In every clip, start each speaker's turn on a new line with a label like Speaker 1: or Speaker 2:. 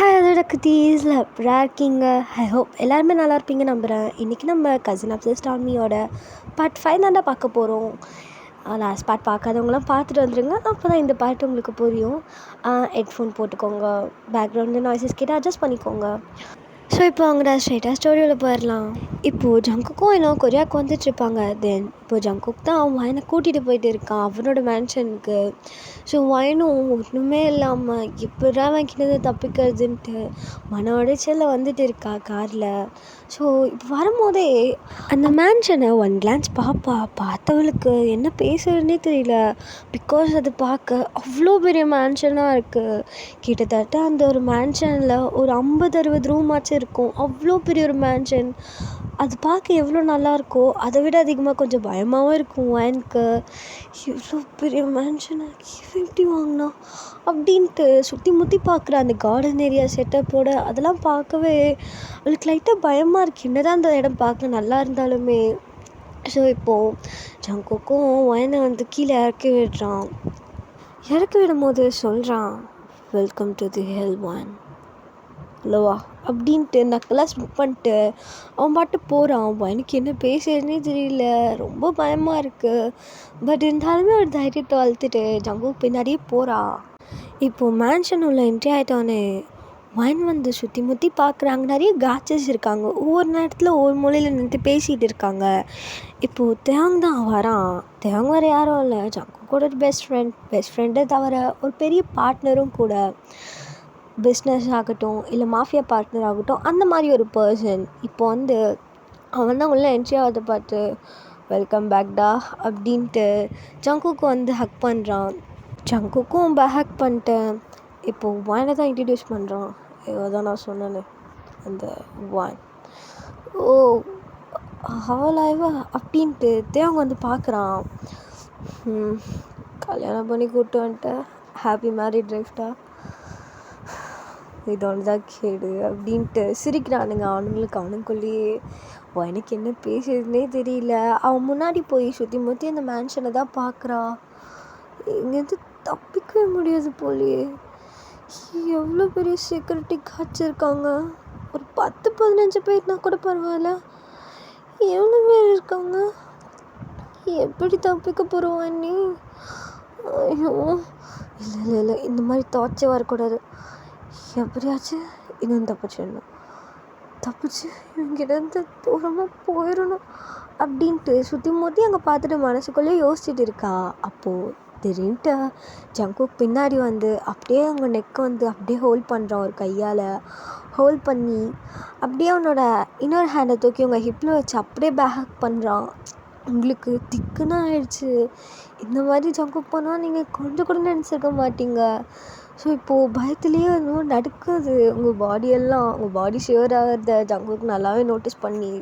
Speaker 1: Hi அதோட குட்டீஸில் எப்படா இருக்கீங்க? ஐ ஹோப் எல்லாருமே நல்லா இருப்பீங்க நம்புகிறேன். இன்றைக்கி நம்ம கசின் அப்சஸ்ட் ஆர்மியோட பார்ட் 5 தாண்டா பார்க்க போகிறோம். லாஸ்ட் பார்ட் பார்க்காதவங்களாம் பார்த்துட்டு வந்துடுங்க. அப்போ தான் இந்த பார்ட் உங்களுக்கு புரியும். ஹெட்ஃபோன் போட்டுக்கோங்க. பேக்ரவுண்டில் நாய்ஸஸ் கேட்டால் அட்ஜஸ்ட் பண்ணிக்கோங்க. ஸோ இப்போ அவங்கடா ஸ்ட்ரெயிட்டாக ஸ்டோரியில் போயிடலாம். இப்போது ஜங்குக்கும் இன்னும் கொரியாவுக்கு வந்துட்டுருப்பாங்க. தென் இப்போ ஜங்குக் தான் அவன் வயனை கூட்டிகிட்டு போயிட்டு இருக்கான் அவனோட மேன்ஷனுக்கு. ஸோ வயனும் ஒன்றுமே இல்லாமல் எப்படா வைக்கிறது தப்பிக்கிறதுன்ட்டு மன உடைச்சலில் வந்துட்டு இருக்கா காரில். ஸோ இப்போ வரும்போதே அந்த மேன்ஷனை ஒன் கிளான்ஸ் பார்த்தவளுக்கு என்ன பேசுறதுனே தெரியல. பிகாஸ் அது பார்க்க அவ்வளோ பெரிய மேன்ஷனாக இருக்குது. கிட்டத்தட்ட அந்த ஒரு மேன்ஷனில் ஒரு 50-60 ரூம் ஆச்சு இருக்கும். அவ்வளோ பெரிய ஒரு மேன்ஷன். அது பார்க்க எவ்வளோ நல்லாயிருக்கோ அதை விட அதிகமாக கொஞ்சம் பயமாகவும் இருக்கும் வயனுக்கு. இவ்வளோ பெரிய மேன்ஷனை எப்படி வாங்கினா அப்படின்ட்டு சுற்றி முற்றி பார்க்குற அந்த கார்டன் ஏரியா செட்டப்போட அதெல்லாம் பார்க்கவே அவளுக்கு லைட்டாக பயமாக இருக்குது. என்னதான் அந்த இடம் பார்க்க நல்லா இருந்தாலுமே. ஸோ இப்போது ஜங்குக்கும் வயனை வந்து கீழே இறக்கி விடும்போது சொல்கிறான், welcome to the hell one இல்லவா அப்படின்ட்டு நக்கலாக ஸ்மிட் பண்ணிட்டு அவன் பாட்டு போகிறான். எனக்கு என்ன பேசுறதுனே தெரியல, ரொம்ப பயமாக இருக்குது. பட் இருந்தாலுமே ஒரு தைரியத்தை வளர்த்துட்டு ஜங்குக்கு பின்னாடியே போகிறான். இப்போது மேன்ஷன் உள்ள என்ட்ரி ஆகிட்டோன்னே வைன் வந்து சுற்றி முற்றி பார்க்குறாங்க. நிறைய காச்சஸ் இருக்காங்க. ஒவ்வொரு நேரத்தில் ஒவ்வொரு மூலையில் நின்று பேசிகிட்டு இருக்காங்க. இப்போது தேங் தான் வரான். தேங் வேறு யாரும் இல்லை, ஜங்குக்கோட ஒரு பெஸ்ட் ஃப்ரெண்டை தவிர ஒரு பெரிய பார்ட்னரும் கூட. பிஸ்னஸ் ஆகட்டும் இல்லை மாஃபியா பார்ட்னர் ஆகட்டும், அந்த மாதிரி ஒரு பர்சன். இப்போ வந்து அவன் தான் உள்ளே என்ட்ரி ஆகிறத பார்த்து வெல்கம் பேக்டா அப்படின்ட்டு ஜங்குக்கு வந்து ஹக் பண்ணுறான். ஜங்குக்கும் ஹக் பண்ணிட்டு இப்போது வானை தான் இன்ட்ரடியூஸ் பண்ணுறான். தான் நான் சொன்னேன்னு அந்த வான். ஓ அவளாய்வா அப்படின்ட்டு தேவங்க வந்து பார்க்குறான். கல்யாணம் பண்ணி கூப்பிட்டு வந்துட்டேன், ஹாப்பி மேரிட் லைஃப்டா, இது ஒன்று தான் கேடு அப்படின்ட்டு சிரிக்கிறானுங்க அவனுக்குள்ளேயே. எனக்கு என்ன பேசுறதுனே தெரியல. அவன் முன்னாடி போய் சுற்றி முற்றி அந்த மேன்ஷனை தான் பார்க்குறா. இங்கேருந்து தப்பிக்கவே முடியாது போலியே. எவ்வளோ பெரிய செக்யூரிட்டி காட்சி இருக்காங்க. ஒரு 10-15 பேர்னா கூட பரவாயில்ல, எவ்வளோ பேர் இருக்காங்க. எப்படி தப்பிக்க போகிறோம் நீ? ஐயோ இல்லை இந்த மாதிரி தாட்சே வரக்கூடாது. எப்படியாச்சும் இன்னும் தப்பிச்சு இவங்கிட்ட தூரமாக போயிடணும் அப்படின்ட்டு சுற்றி முற்றி அங்கே பார்த்துட்டு மனசுக்குள்ளே யோசிச்சுட்டு இருக்கா. அப்போது திடீர்னுட்டு ஜங்குக் பின்னாடி வந்து அப்படியே அவங்க நெக்கை வந்து அப்படியே ஹோல்ட் பண்ணுறான். ஒரு கையால் ஹோல்ட் பண்ணி அப்படியே அவனோட இன்னொரு ஹேண்டை தூக்கி அவங்க ஹிப்பில் வச்சு அப்படியே பேக் பண்ணுறான். உங்களுக்கு திக்குன்னு ஆயிடுச்சு. இந்த மாதிரி ஜங்குக் போனால் நீங்கள் கொஞ்சம் கூட நினச்சிருக்க மாட்டீங்க. ஸோ இப்போது பயத்துலேயே இன்னும் நடக்குது உங்கள் பாடியெல்லாம். உங்கள் பாடி ஷிவர் ஆகிறத ஜங்குக்கு நல்லாவே நோட்டீஸ் பண்ணி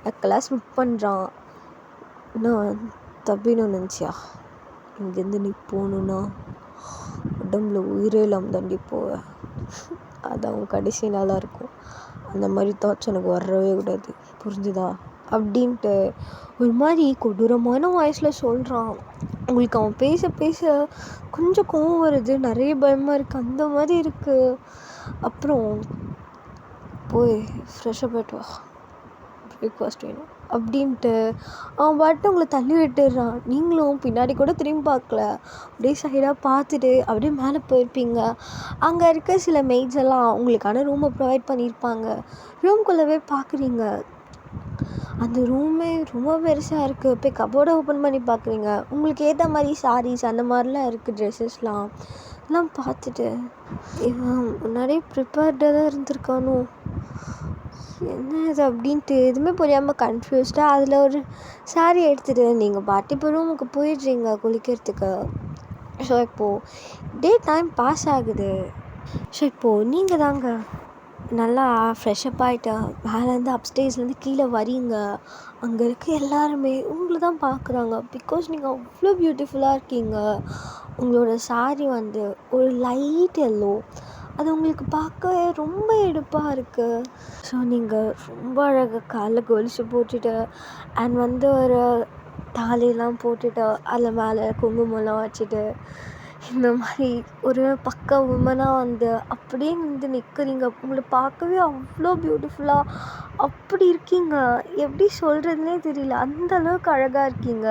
Speaker 1: நக்கலாக ஸ்மிட் பண்ணுறான். நான் தப்பின்னு நினச்சியா? இங்கேருந்து நீ போகணுன்னா உடம்புல உயிரே இல்லாமல் தாண்டி போவேன். அது அவங்க கடைசி நாளாக இருக்கும். அந்த மாதிரி தாட்ஸ் எனக்கு வரவே கூடாது, புரிஞ்சுதா அப்படின்ட்டு ஒரு மாதிரி கொடூரமான வாய்ஸில் சொல்கிறான். உங்களுக்கு அவன் பேச கொஞ்சம் கோவம் வருது, நிறைய பயமாக இருக்குது, அந்த மாதிரி இருக்குது. அப்புறம் போய் ஃப்ரெஷ்ஷப் ஆகிட்டு வா, பிரேக்ஃபாஸ்ட் வேணும் அப்படின்ட்டு அவன் பாட்டு உங்களை தள்ளி விட்டுடுறான். நீங்களும் பின்னாடி கூட திரும்பி பார்க்கல, அப்படியே சைடாக பார்த்துட்டு அப்படியே மேலே போயிருப்பீங்க. அங்கே இருக்க சில மெய்ட்ஸ் எல்லாம் உங்களுக்கான ரூமை ப்ரொவைட் பண்ணியிருப்பாங்க. ரூம்குள்ளவே பார்க்குறீங்க, அந்த ரூமே ரொம்ப பெருசாக இருக்குது. போய் கபோர்டை ஓப்பன் பண்ணி பார்க்குறீங்க. உங்களுக்கு ஏற்ற மாதிரி சாரீஸ் அந்த மாதிரிலாம் இருக்குது, ட்ரெஸ்ஸஸ்லாம். எல்லாம் பார்த்துட்டு இவன் முன்னாடியே ப்ரிப்பேர்டாக தான் இருந்திருக்கானோ, என்ன இது அப்படின்ட்டு எதுவுமே புரியாமல் கன்ஃபியூஸ்டாக அதில் ஒரு சாரீ எடுத்துகிட்டு நீங்கள் பாட்டு இப்போ ரூமுக்கு போயிடுறீங்க குளிக்கிறதுக்கு. ஸோ இப்போது டே டைம் பாஸ் ஆகுது. ஸோ இப்போது நீங்கள் தாங்க நல்லா ஃப்ரெஷ்ஷப் ஆகிட்டு மேலேருந்து அப்ஸ்டேர்ஸ்லேருந்து கீழே வரீங்க. அங்கே இருக்க எல்லாருமே உங்களை தான் பார்க்குறாங்க. பிகாஸ் நீங்கள் அவ்வளோ பியூட்டிஃபுல்லாக இருக்கீங்க. உங்களோட சாரீ வந்து ஒரு லைட் எல்லோ, அது உங்களுக்கு பார்க்கவே ரொம்ப எடுப்பாக இருக்குது. ஸோ நீங்கள் ரொம்ப அழகாக காலில் கொலுசு போட்டுட்டு அண்ட் வந்து ஒரு தாலியெல்லாம் போட்டுட்டு அதில் மேலே குங்குமம்லாம் வச்சுட்டு இந்த மாதிரி ஒரு பக்கா உமனாக வந்து அப்படியே வந்து நிற்கிறீங்க. உங்களை பார்க்கவே அவ்வளோ பியூட்டிஃபுல்லாக அப்படி இருக்கீங்க. எப்படி சொல்கிறதுனே தெரியல. அந்த அளவுக்கு அழகாக இருக்கீங்க.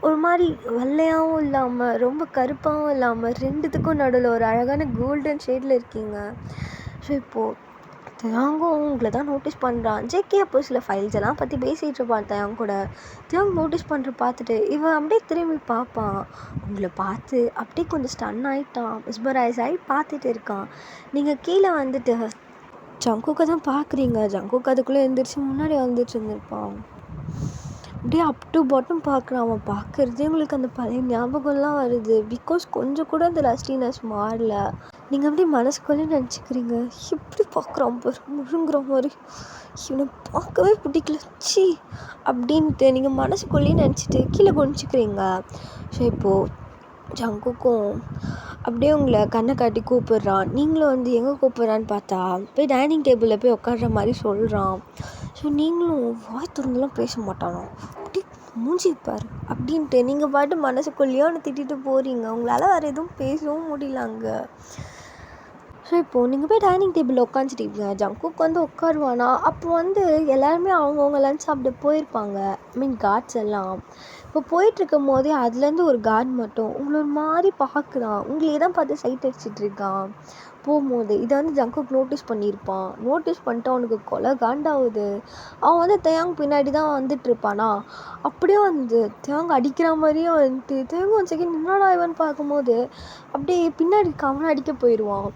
Speaker 1: ஒரு மாதிரி வெள்ளையாகவும் இல்லாமல் ரொம்ப கருப்பாகவும் இல்லாமல் ரெண்டுத்துக்கும் நடுவில் ஒரு அழகான கோல்டன் ஷேடில் இருக்கீங்க. ஸோ இப்போது தியாங்கும் உங்களை தான் நோட்டீஸ் பண்ணுறான். ஜேகே அப்போ சில ஃபைல்ஸ் எல்லாம் பற்றி பேசிகிட்டு இருப்பான் தியாங் கூட. தியாங் நோட்டீஸ் பண்ணுற பார்த்துட்டு இவன் அப்படியே திரும்பி பார்ப்பான். உங்களை பார்த்து அப்படியே கொஞ்சம் ஸ்டன் ஆகிட்டான். மிஸ்பரைஸ் ஆகி பார்த்துட்டு இருக்கான். நீங்கள் கீழே வந்துட்டு ஜங்குக்கை தான் பார்க்குறீங்க. ஜங்குக்கு அதுக்குள்ளே எழுந்திரிச்சு முன்னாடி வந்துட்டு இருந்திருப்பான். அப்படியே அப் டு பாட்டம் பார்க்குறான். அவன் பார்க்குறதே உங்களுக்கு அந்த பழைய ஞாபகம்லாம் வருது. பிகாஸ் கொஞ்சம் கூட அந்த லஸ்டினஸ் மாறல. நீங்கள் அப்படியே மனசுக்குள்ளே நினச்சிக்கிறீங்க, எப்படி பார்க்குறான் பாரு முழுங்குற மாதிரி, இவனை பார்க்கவே பிடிக்கல சி அப்படின்ட்டு நீங்கள் மனசுக்குள்ளேயே நினச்சிட்டு கீழே குனிச்சிக்கிறீங்க. ஸோ இப்போது ஜங்குக்கும் அப்படியே உங்களை கண்ணை காட்டி கூப்பிடுறான். நீங்களும் வந்து எங்கே கூப்பிட்றான்னு பார்த்தா போய் டைனிங் டேபிளில் போய் உட்கார்ற மாதிரி சொல்கிறான். ஸோ நீங்களும் வாய் திறந்துலாம் பேச மாட்டானோ, அப்படி மூஞ்சி பாரு அப்படின்ட்டு நீங்கள் பாட்டு மனசுக்குள்ளேயே ஒன்று திட்டிட்டு போகிறீங்க. உங்களால் வேறு எதுவும் பேசவும் முடியல அங்கே. ஸோ இப்போது நீங்கள் போய் டைனிங் டேபிளில் உட்காந்துட்டீங்க. ஜங்குக் வந்து உட்காருவானா. அப்போ வந்து எல்லாருமே அவங்கவுங்க லஞ்ச் சாப்பிட போயிருப்பாங்க. கார்ட்ஸ் எல்லாம் இப்போ போயிட்டுருக்கும் போதே அதுலேருந்து ஒரு கார்டு மட்டும் உங்களை ஒரு மாதிரி பார்க்குறான். உங்களையே தான் பார்த்து சைட் அடிச்சிட்டு இருக்கான் போகும்போது. இதை வந்து ஜங்குக் நோட்டீஸ் பண்ணியிருப்பான். நோட்டீஸ் பண்ணிட்டு அவனுக்கு கொலை காண்டாகுது. அவன் வந்து தியாங் பின்னாடி தான் வந்துட்டுருப்பானா. அப்படியே வந்து தியாங் அடிக்கிற மாதிரியே வந்துட்டு தியாங் ஒன் செகண்ட் என்னடா இவன் பார்க்கும்போது அப்படியே பின்னாடி அவனை அடிக்க போயிடுவான்.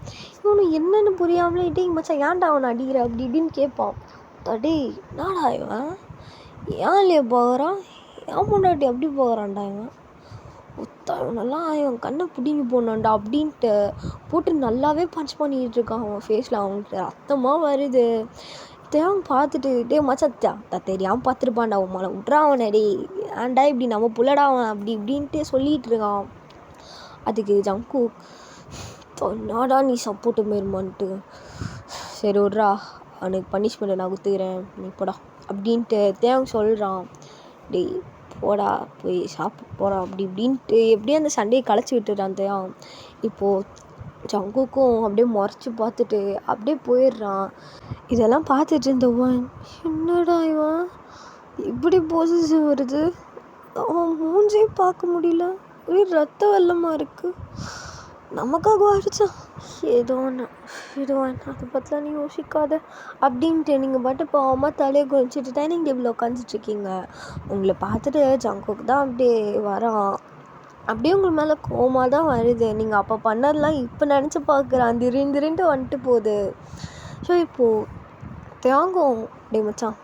Speaker 1: இவனு என்னென்னு புரியாமலே டே மச்சான் ஏன்டா அவனை அடிக்கிற அப்படி இப்படின்னு கேட்பான். டே என்னடா இவன் ஏன் இல்லையே போகிறான், ஏன் முன்னாடி அப்படி போகிறான்டா இவன், இவனெல்லாம் இவன் கண்ணை பிடிங்கி போனான்டா அப்படின்ட்டு போட்டு நல்லாவே பஞ்ச் பண்ணிக்கிட்டு இருக்கான். அவன் ஃபேஸில் அவனுக்கு ரத்தமாக வருது. தேவன் பார்த்துட்டு டே மச்சா தெரியாமல் பார்த்துருப்பான்டா அவன் மலை விட்றா அவனை டே ஏன்டா இப்படி நம்ம புள்ளடா அவன் அப்படி இப்படின்ட்டு சொல்லிகிட்டு இருக்கான். அதுக்கு ஜங்கு என்னடா நீ சப்போர்ட்டு மாரிமான்ட்டு, சரி விட்றா அவனுக்கு பனிஷ்மெண்ட்டை நான் குத்துக்கிறேன் நீ போடா அப்படின்ட்டு தேவன் சொல்கிறான். டேய் போடா போய் சாப்பிட்டு போகிறான் அப்படி இப்படின்ட்டு எப்படியும் அந்த சண்டையை களைச்சி விட்டுறான் தேவன். இப்போது ஜங்குக்கும் அப்படியே முறைச்சி பார்த்துட்டு அப்படியே போயிடுறான். இதெல்லாம் பார்த்துட்டு இருந்தவன் என்னடா இவன் இப்படி பொசிஷன் வருது, அவன் மூஞ்சே பார்க்க முடியல, ஒரே ரத்த வெள்ளமாக இருக்குது, நமக்காக அடித்தான் ஏதோ ஒன்று அதை பற்றிலாம் நீ யோசிக்காத அப்படின்ட்டு நீங்கள் பாட்டு பாவமாக தலையை குளிச்சுட்டு டைனிங் டேபிளில் உட்காந்துட்ருக்கீங்க. உங்களை பார்த்துட்டு ஜங்குக்கு தான் அப்படியே வரான். அப்படியே உங்கள் மேலே கோமாக தான் வருது. நீங்கள் அப்போ பண்ணதெல்லாம் இப்போ நினச்சி பார்க்குறான். திடீர்னு வந்துட்டு போகுது. ஸோ இப்போது தியாங்கும் டே மச்சான்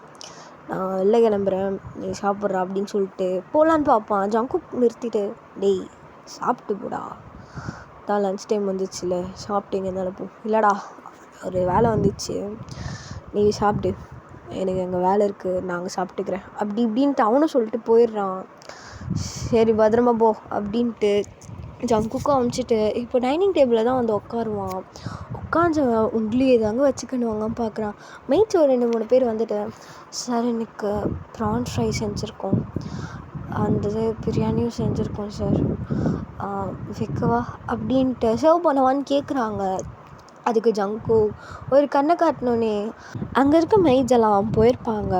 Speaker 1: நான் வெளில கிளம்புறேன் நீ சாப்பிட்றா அப்படின்னு சொல்லிட்டு போகலான்னு பார்ப்பான். ஜங்குக் நிறுத்திட்டு டேய் சாப்பிட்டு போடா, தான் லன்ச் டைம் வந்துச்சுல சாப்பிட்டீங்க இருந்தாலும் போ, இல்லைடா ஒரு வேலை வந்துச்சு நீ சாப்பிட்டு, எனக்கு எங்கள் வேலை இருக்குது நாங்கள் சாப்பிட்டுக்கிறேன் அப்படி இப்படின்ட்டு அவனும் சொல்லிட்டு போயிடுறான். சரி பத்திரமா போ அப்படின்ட்டு ஜங்குக்கும் அமுச்சிட்டு இப்போ டைனிங் டேபிளில் தான் வந்து உட்காருவான். உட்காந்தவன் உங்களையே தாங்க வச்சுக்கணுவாங்க பார்க்குறான். மெயிட்ஸ் ஒரு 2-3 பேர் வந்துட்டு சார் எனக்கு ப்ரான் ஃப்ரை செஞ்சுருக்கோம், அந்த பிரியாணியும் செஞ்சுருக்கோம் சார் வைக்கவா அப்படின்ட்டு சர்வ் பண்ணவான்னு கேட்குறாங்க. அதுக்கு ஜங்கு ஒரு கண்ணை காட்டினோன்னே அங்கே இருக்க மெய்ட்ஸ் எல்லாம் போயிருப்பாங்க.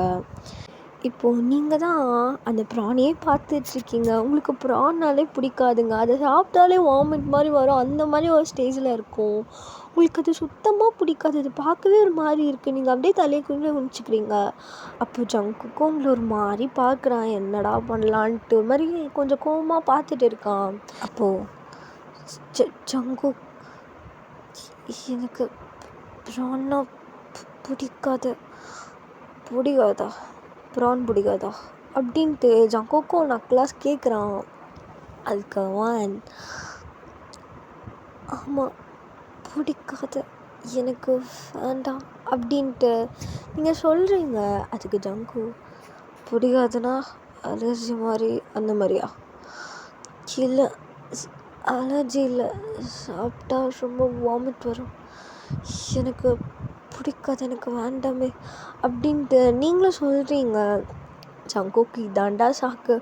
Speaker 1: இப்போது நீங்கள் தான் அந்த ப்ரானையே பார்த்துட்ருக்கீங்க. உங்களுக்கு ப்ரான்னாலே பிடிக்காதுங்க, அதை சாப்பிட்டாலே வாமிட் மாதிரி வரும், அந்த மாதிரி ஒரு ஸ்டேஜில் இருக்கும். உங்களுக்கு அது சுத்தமாக பிடிக்காது, அது பார்க்கவே ஒரு மாதிரி இருக்குது. நீங்கள் அப்படியே தலையை குனிஞ்சு குனிச்சிக்கிறீங்க. அப்போ ஜங்குக்கும் உங்களை ஒரு மாதிரி பார்க்குறான், என்னடா பண்ணலான்ட்டு ஒரு மாதிரி கொஞ்சம் கோவமாக பார்த்துட்டு இருக்கான். அப்போது ஜங்கு எனக்கு ப்ரான்னா பிடிக்காதா ப்ரான் பிடிக்காதா அப்படின்ட்டு ஜங்குக்கும் நக்லாஸ் கேட்குறான். அதுக்கு அவன் ஆமாம் பிடிக்காது எனக்கு வேண்டாம் அப்படின்ட்டு நீங்கள் சொல்கிறீங்க. அதுக்கு ஜங்கு பிடிக்காதுன்னா அலர்ஜி மாதிரி அந்த மாதிரியா, இல்லை அலர்ஜி இல்லை, சாப்பிட்டா ரொம்ப வாமிட் வரும், எனக்கு பிடிக்காது எனக்கு வேண்டாமே அப்படின்ட்டு நீங்களும் சொல்கிறீங்க. ஜங்குக்கு இதாண்டா சாக்கு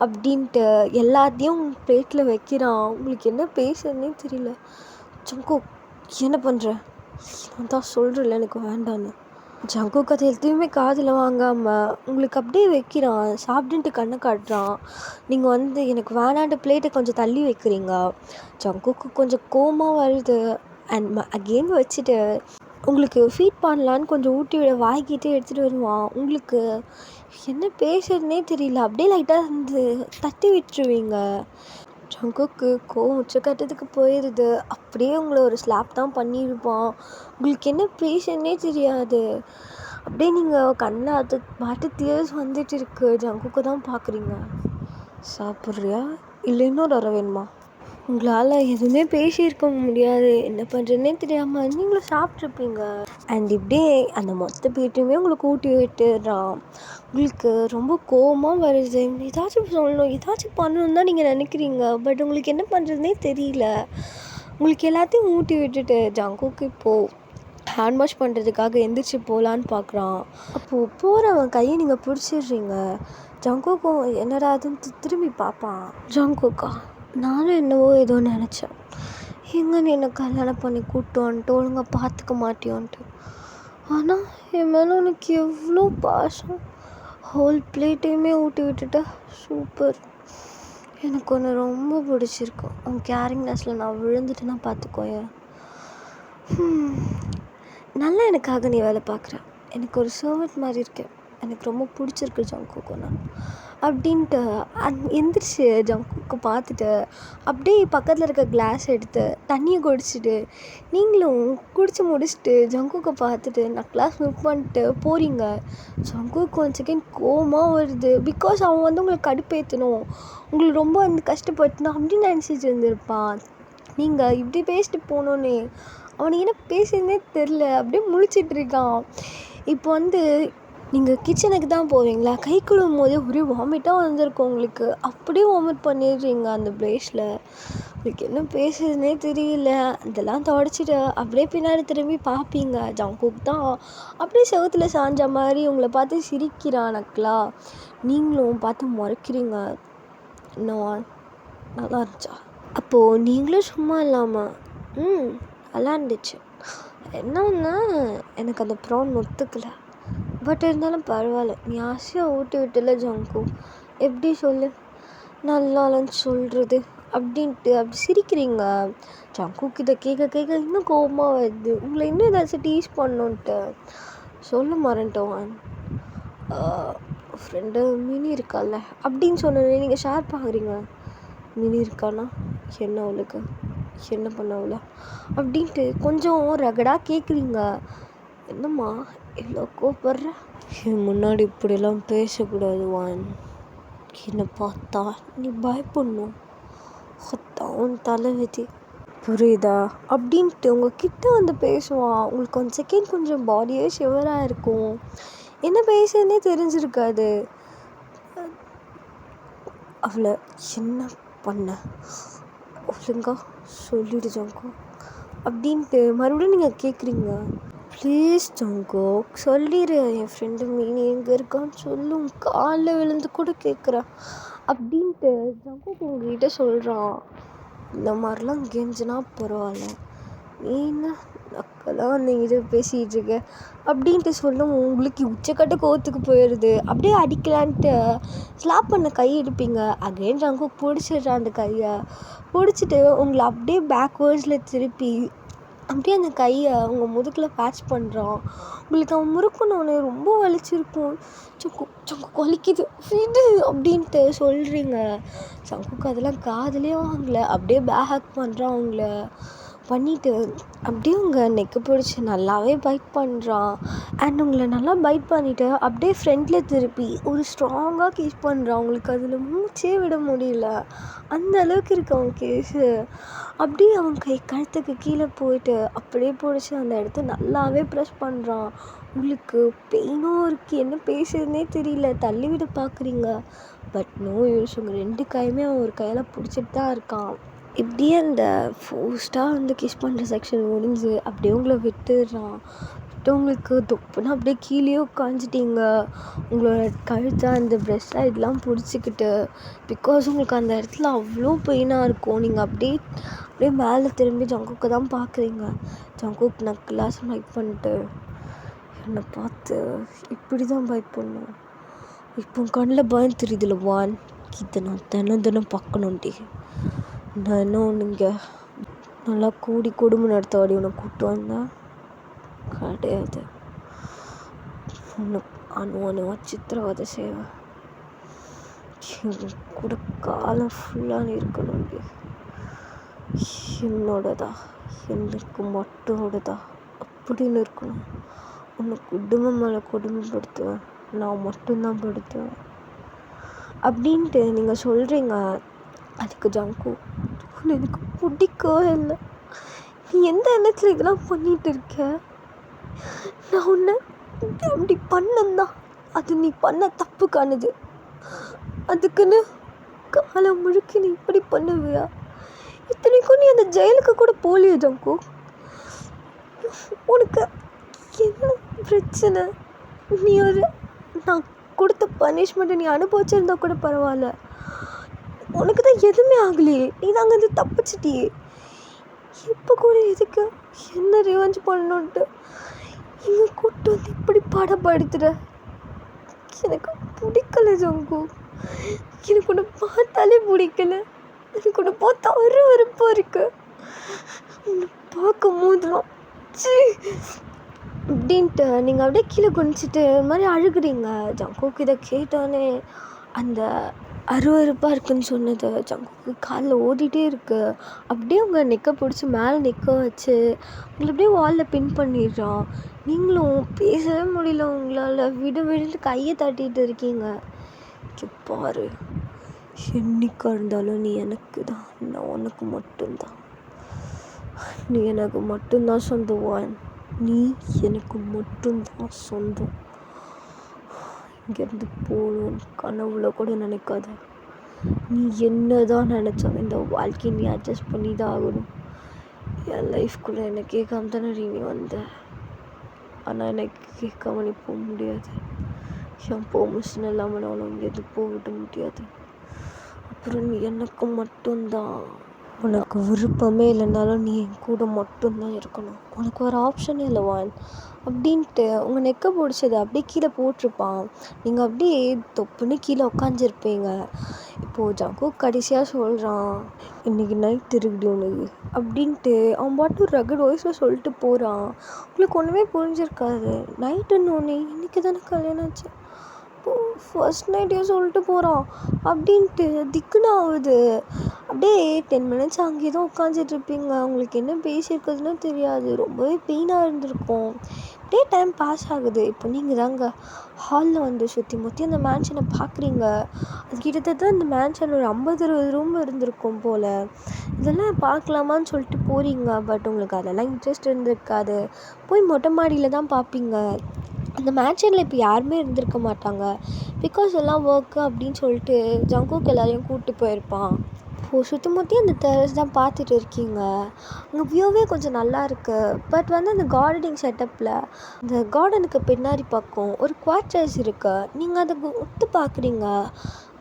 Speaker 1: அப்படின்ட்டு எல்லாத்தையும் பிளேட்டில் வைக்கிறான். உங்களுக்கு என்ன பேசுறதுனே தெரியல. ஜங்குக் என்ன பண்ணுற? நான் தான் சொல்கிறேன்ல எனக்கு வேண்டான்னு. ஜங்குக் அது எதுவுமே காதில் வாங்காமல் உங்களுக்கு அப்படியே வைக்கிறான். சாப்பிட்டுன்ட்டு கண்ணை காட்டுறான். நீங்கள் எனக்கு வேணான்ட்டு பிளேட்டை கொஞ்சம் தள்ளி வைக்கிறீங்க. ஜங்குக்கு கொஞ்சம் கோவமாக வருது. அண்ட் அகெயின் வச்சுட்டு உங்களுக்கு ஃபீட் பண்ணலான்னு கொஞ்சம் ஊட்டி விட வாய்க்கிட்டே எடுத்துகிட்டு வருவான். உங்களுக்கு என்ன பேசுறதுனே தெரியல. அப்படியே லைட்டாக தட்டி விட்டுருவீங்க. ஜங்குக்கு கோவம் உச்சக்கட்டத்துக்கு போயிடுது. அப்படியே உங்களை ஒரு ஸ்லாப் தான் பண்ணியிருப்பான். உங்களுக்கு என்ன பேசுறதுனே தெரியாது. அப்படியே நீங்கள் கண்ணை அது பாட்டு தியர்ஸ் வந்துட்டு இருக்கு. ஜங்குக்கு தான் பார்க்குறீங்க. சாப்பிட்றியா இல்லை இன்னொரு அரை வேணுமா? உங்களால் எதுவுமே பேசியிருக்க முடியாது. என்ன பண்ணுறதுனே தெரியாமல் நீங்களும் சாப்பிட்ருப்பீங்க. அண்ட் இப்படியே அந்த மொத்த பேட்டையுமே உங்களுக்கு ஊட்டி விட்டுறான். உங்களுக்கு ரொம்ப கோவமாக வருது. ஏதாச்சும் சொல்லணும், ஏதாச்சும் பண்ணணுன்னு தான் நீங்கள் நினைக்கிறீங்க. பட் உங்களுக்கு என்ன பண்ணுறதுனே தெரியல. உங்களுக்கு எல்லாத்தையும் ஊட்டி விட்டுட்டு ஜங்குக்கு இப்போது ஹேண்ட் வாஷ் பண்ணுறதுக்காக எந்திரிச்சு போகலான்னு பார்க்குறான். அப்போது போகிறவன் கையை நீங்கள் பிடிச்சிடுறீங்க. ஜங்குக்கும் என்னடா அதுன்னு திரும்பி பார்ப்பான். ஜங்குக்கா நானும் என்னவோ ஏதோ நினச்சேன். எங்கன்னு என்னை கல்யாணம் பண்ணி கூப்பிட்டு வந்துட்டு ஒழுங்காக பார்த்துக்க மாட்டியோன்ட்டு. ஆனால் என் மேலே உனக்கு எவ்வளோ பாசம். ஹோல் பிளேட்டையுமே ஊட்டி விட்டுட்டா. சூப்பர். எனக்கு ஒன்று ரொம்ப பிடிச்சிருக்கு. உன் கேரிங்னஸில் நான் விழுந்துட்டேன்னா பார்த்துக்கோயேன். நல்லா எனக்காக நீ வேலை பார்க்குற. எனக்கு ஒரு சர்வெண்ட் மாதிரி இருக்கேன். எனக்கு ரொம்ப பிடிச்சிருக்கு ஜங்குக்கு நான் அப்படின்ட்டு எந்திரிச்சு ஜங்குக்கு பார்த்துட்டு அப்படியே பக்கத்தில் இருக்க கிளாஸ் எடுத்து தண்ணியை குடிச்சிட்டு நீங்களும் குடிச்சு முடிச்சுட்டு ஜங்குக்கு பார்த்துட்டு நான் கிளாஸ் மூவ் பண்ணிட்டு போகிறீங்க. ஜங்குக்கு ஒன் செகண்ட் கோவமாக வருது. பிகாஸ் அவன் உங்களை கடுப்பேற்றணும், உங்களுக்கு ரொம்ப கஷ்டப்பட்டுணும் அப்படின்னு நினச்சிட்டு இருந்திருப்பான். நீங்கள் இப்படி பேசிட்டு போனோன்னே அவனுக்கு என்ன பேசுறதுனே தெரில. அப்படியே முழிச்சிட்டு இருக்கான். இப்போ நீங்கள் கிச்சனுக்கு தான் போவீங்களா? கை கழுவும் போதே ஒரே வாமிட்டாக வந்திருக்கும் உங்களுக்கு. அப்படியே வாமிட் பண்ணிடுறீங்க அந்த ப்ளேஸில். உங்களுக்கு என்ன பேசுறதுனே தெரியல. இதெல்லாம் தொடச்சிட்டு அப்படியே பின்னாடி திரும்பி பார்ப்பீங்க. ஜங்குக் தான் அப்படியே செவுத்துல சாஞ்ச மாதிரி உங்களை பார்த்து சிரிக்கிறான் நக்கலா. நீங்களும் பார்த்து முறைக்கிறீங்க. இன்னும் நல்லா இருந்துச்சா? அப்போது நீங்களும் சும்மா இல்லாமல் நல்லா இருந்துச்சு. என்னன்னா எனக்கு அந்த ப்ரான் ஒத்துக்கலை. பட் இருந்தாலும் பரவாயில்ல. நீ ஆசையாக ஊட்டி விட்டல ஜங்கு. எப்படி சொல்லு நல்லா இல்லைன்னு சொல்கிறது அப்படின்ட்டு அப்படி சிரிக்கிறீங்க. ஜங்குக்கு இதை கேட்க கேட்க இன்னும் கோபமாக வருது. உங்களை இன்னும் ஏதாச்சும் டீஸ் பண்ணணுன்ட்டு சொல்ல மறந்துட்டோம். ஃப்ரெண்டு மினி இருக்கால அப்படின்னு சொன்னோன்னே நீங்கள் ஷேர் பார்க்குறீங்க. மினி இருக்கானா என்ன அவளுக்கு என்ன பண்ண அவளை அப்படின்ட்டு கொஞ்சம் ரகடாக கேட்குறீங்க. என்னம்மா இவ்வளோ கோபப்படுற? என் முன்னாடி இப்படியெல்லாம் பேசக்கூடாது வான். என்னை பார்த்தா நீ பயப்படணும். உன் தலைவிதி புரியுதா அப்படின்ட்டு உங்ககிட்ட பேசுவான். உங்களுக்கு கொஞ்சம் செகண்ட் கொஞ்சம் பாடியே ஷிவராக இருக்கும். என்ன பேசுறதுனே தெரிஞ்சிருக்காது. அவளை என்ன பண்ண ஒழுங்கா சொல்லிடு ஜங்கு அப்படின்ட்டு மறுபடியும் நீங்கள் கேட்குறீங்க. ப்ளீஸ் ஜங்கு சொல்லிடு. என் ஃப்ரெண்டு மீனி எங்கே இருக்கான்னு சொல்லும். காலில் விழுந்து கூட கேட்குறேன் அப்படின்ட்டு ஜங்கு உங்ககிட்ட சொல்கிறான். இந்த மாதிரிலாம் கெஞ்சினா பரவாயில்ல, நீ என்ன நக்கெல்லாம் இது பேசிகிட்டு இருக்க அப்படின்ட்டு சொல்லும். உங்களுக்கு உச்சக்கட்ட கோவத்துக்கு போயிடுது. அப்படியே அடிக்கலான்ட்டு ஸ்லாப் பண்ண கை எடுப்பீங்க. அகைன் ஜங்கு பிடிச்சிடுறான். அந்த கையை பிடிச்சிட்டு உங்களை அப்படியே பேக்வேர்ட்ஸில் திருப்பி அப்படியே அந்த கையை உங்கள் முதுகில் பேட்ச் பண்ணுறான். உங்களுக்கு அவன் முறுக்கணுன்னு ரொம்ப வலிச்சிருக்கும். சங்கு வலிக்குது இது அப்படின்ட்டு சொல்கிறீங்க. சங்குக்கு அதெல்லாம் காதுலேயே வாங்கலை. அப்படியே பேக் பண்ணுறான். அவங்கள பண்ணிவிட்டு அப்படியே உங்கள் நெக்கு பிடிச்சி நல்லாவே பைட் பண்ணுறான். அண்ட் உங்களை நல்லா பைட் பண்ணிவிட்டு அப்படியே ஃப்ரெண்டில் திருப்பி ஒரு ஸ்ட்ராங்காக கிஸ் பண்ணுறான். உங்களுக்கு அதில் மூச்சே விட முடியல, அந்த அளவுக்கு இருக்கு அவன் கேஸு. அப்படியே அவன் கழுத்துக்கு கீழே போயிட்டு அப்படியே பிடிச்சி அந்த இடத்த நல்லாவே ப்ரெஸ் பண்ணுறான். உங்களுக்கு பெயினும் இருக்குது. என்ன பேசுறதுனே தெரியல. தள்ளிவிட பார்க்குறீங்க. But no use. உங்கள் ரெண்டு கையுமே அவன் ஒரு கையில் பிடிச்சிட்டு தான் இருக்கான். இப்படியே அந்த ஃபோர்ஸ்டாக வந்து கிஸ் பண்ணுற செக்ஷன் முடிஞ்சு அப்படியே உங்களை விட்டுடுறான். விட்டவங்களுக்கு தொப்புன்னு அப்படியே கீழேயே உட்காந்துட்டீங்க. உங்களோட கழுத்தை அந்த ப்ரெஷ் இதெல்லாம் பிடிச்சிக்கிட்டு, பிகாஸ் உங்களுக்கு அந்த இடத்துல அவ்வளோ பெயினாக இருக்கும். நீங்கள் அப்படியே அப்படியே மேலே திரும்பி ஜங்குக்கை தான் பார்க்குறீங்க. ஜங்குக் நக்கலாக ஸ்மைக் பண்ணிட்டு என்னை பார்த்து இப்படி தான் பயப்படணும். இப்போ கண்ணில் பயம் தெரியுதுல வான், இதை நான் தினம் பார்க்கணுன்டி. நான் என்ன ஒன்றுங்க நல்லா கூடி குடும்பம் நடத்தவாடி உன்னை கூப்பிட்டு வந்தேன் கிடையாது. அணுவா சித்திரவதை செய்வேன். கூட காலம் ஃபுல்லாக நீ இருக்கணும்டி. என்னோடதா, எனக்கு மட்டும்தா அப்படின்னு இருக்கணும். உன்னை குடும்பம் மேலே கொடுமைப்படுத்துவேன், நான் மட்டும்தான் படுத்துவேன் அப்படின்ட்டு நீங்கள் சொல்கிறீங்க. அதுக்கு ஜங்கு, உன்னை எனக்கு பிடிக்கவே இல்லை. நீ எந்த எண்ணத்தில் இதெல்லாம் பண்ணிகிட்டு இருக்க? நான் உன்னை அப்படி பண்ணந்தான், அது நீ பண்ண தப்பு காணுது. அதுக்குன்னு காலம் முழுக்க நீ இப்படி பண்ணுவியா? இத்தனைக்கும் நீ அந்த ஜெயிலுக்கு கூட போலியோ ஜங்கு. உனக்கு என்ன பிரச்சனை? நீ நான் கொடுத்த பனிஷ்மெண்ட்டை நீ அனுபவிச்சிருந்தா கூட பரவாயில்ல. உனக்கு தான் எதுவுமே ஆகலையே, நீ தான் அங்கேருந்து தப்பிச்சிட்டியே. இப்போ கூட எதுக்கு என்ன ரிவெஞ்ச் பண்ணணுன்ட்டு இங்கே கூப்பிட்டு வந்து இப்படி பாடப்படுத்துகிற? எனக்கு பிடிக்கல ஜங்கு. எனக்கு உன்னை பார்த்தாலே பிடிக்கல. எனக்கு உன்னை பார்த்தா வெறுப்பாக இருக்கு. உன்னை பார்க்கும் போதுலாம் அப்படின்ட்டு நீங்கள் அப்படியே கீழே குனிச்சிட்டு இது மாதிரி அழுகுறீங்க. ஜங்குக்கு இதை கேட்டோன்னே அந்த அருவருப்பாக இருக்குன்னு சொன்னது ஜங்குக்கு காலில் ஓடிட்டே இருக்குது. அப்படியே உங்கள் நெக்கை பிடிச்சி மேலே நிற்க வச்சு உங்களை அப்படியே வாலில் பின் பண்ணிடுறான். நீங்களும் பேசவே முடியல உங்களால். விடுன்ட்டு கையை தட்டிகிட்டு இருக்கீங்க. பாரு, என்னைக்காக இருந்தாலும் நீ எனக்கு தான், நான் உனக்கு மட்டும்தான். நீ எனக்கு மட்டும்தான் சொந்தவான். நீ எனக்கு மட்டும்தான் சொந்தம். இங்கேருந்து போகணும் கனவுல கூட நினைக்காத. நீ என்ன தான் நினச்சாலும் இந்த வாழ்க்கையை நீ அட்ஜஸ்ட் பண்ணி தான் ஆகணும். என் லைஃப்குள்ளே என்னை கேட்காம தானே நீ வந்த. ஆனால் எனக்கு கேட்காம நீ போக முடியாது. என் பெர்மிஷன் இல்லாமல் நான் இங்கேருந்து போக விட முடியாது. அப்புறம் நீ எனக்கு மட்டும்தான். உனக்கு விருப்பமே இல்லைனாலும் நீ என் கூட மட்டும்தான் இருக்கணும். உனக்கு ஒரு ஆப்ஷனே இல்லை வான் அப்படின்ட்டு உங்கள் நெக்கை பிடிச்சது அப்படியே கீழே போட்டிருப்பான். நீங்கள் அப்படியே தொப்புன்னு கீழே உட்காந்துருப்பீங்க. இப்போது ஜங்கு கடைசியாக சொல்கிறான், இன்றைக்கி நைட் இருக்குடி உனக்கு அப்படின்ட்டு அவன் பாட்டு ஒரு ரகட் வாய்ஸில் சொல்லிட்டு போகிறான். உங்களுக்கு ஒன்றுமே புரிஞ்சிருக்காது. நைட்டுன்னு ஒன்று இன்றைக்கி தானே கல்யாணம் ஆச்சு, இப்போது ஃபர்ஸ்ட் நைட்டே சொல்லிட்டு போகிறான் அப்படின்ட்டு திக்குன்னு ஆகுது. அப்படியே 10 மினிட்ஸ் அங்கேயே தான் உட்காந்துட்ருப்பீங்க. உங்களுக்கு என்ன பேசியிருக்குதுன்னு தெரியாது. ரொம்பவே பெயினாக இருந்திருக்கும். அப்படியே டைம் பாஸ் ஆகுது. இப்போ நீங்கள் தாங்க ஹாலில் வந்து சுற்றி முற்றி அந்த மேன்ஷனை பார்க்குறீங்க. அது கிட்டத்தட்ட அந்த மேன்ஷன் ஒரு 50-60 ரூம் இருந்திருக்கும் போல். இதெல்லாம் பார்க்கலாமான்னு சொல்லிட்டு போகிறீங்க. பட் உங்களுக்கு அதெல்லாம் இன்ட்ரெஸ்ட் இருந்திருக்காது. போய் மொட்டை மாடியில் தான் பார்ப்பீங்க. அந்த மேன்ஷனில் இப்போ யாருமே இருந்திருக்க மாட்டாங்க. பிகாஸ் எல்லாம் ஒர்க்கு அப்படின்னு சொல்லிட்டு ஜங்குக்கு எல்லாரையும் கூப்பிட்டு போயிருப்பான். இப்போது சுற்றி முற்றி அந்த டெரஸ் தான் பார்த்துட்டு இருக்கீங்க. அங்கே வியூவே கொஞ்சம் நல்லா இருக்குது. பட் வந்து அந்த கார்டனிங் செட்டப்பில் அந்த கார்டனுக்கு பின்னாடி பக்கம் ஒரு குவார்ட்டர்ஸ் இருக்குது. நீங்கள் அதை உத்து பார்க்குறீங்க.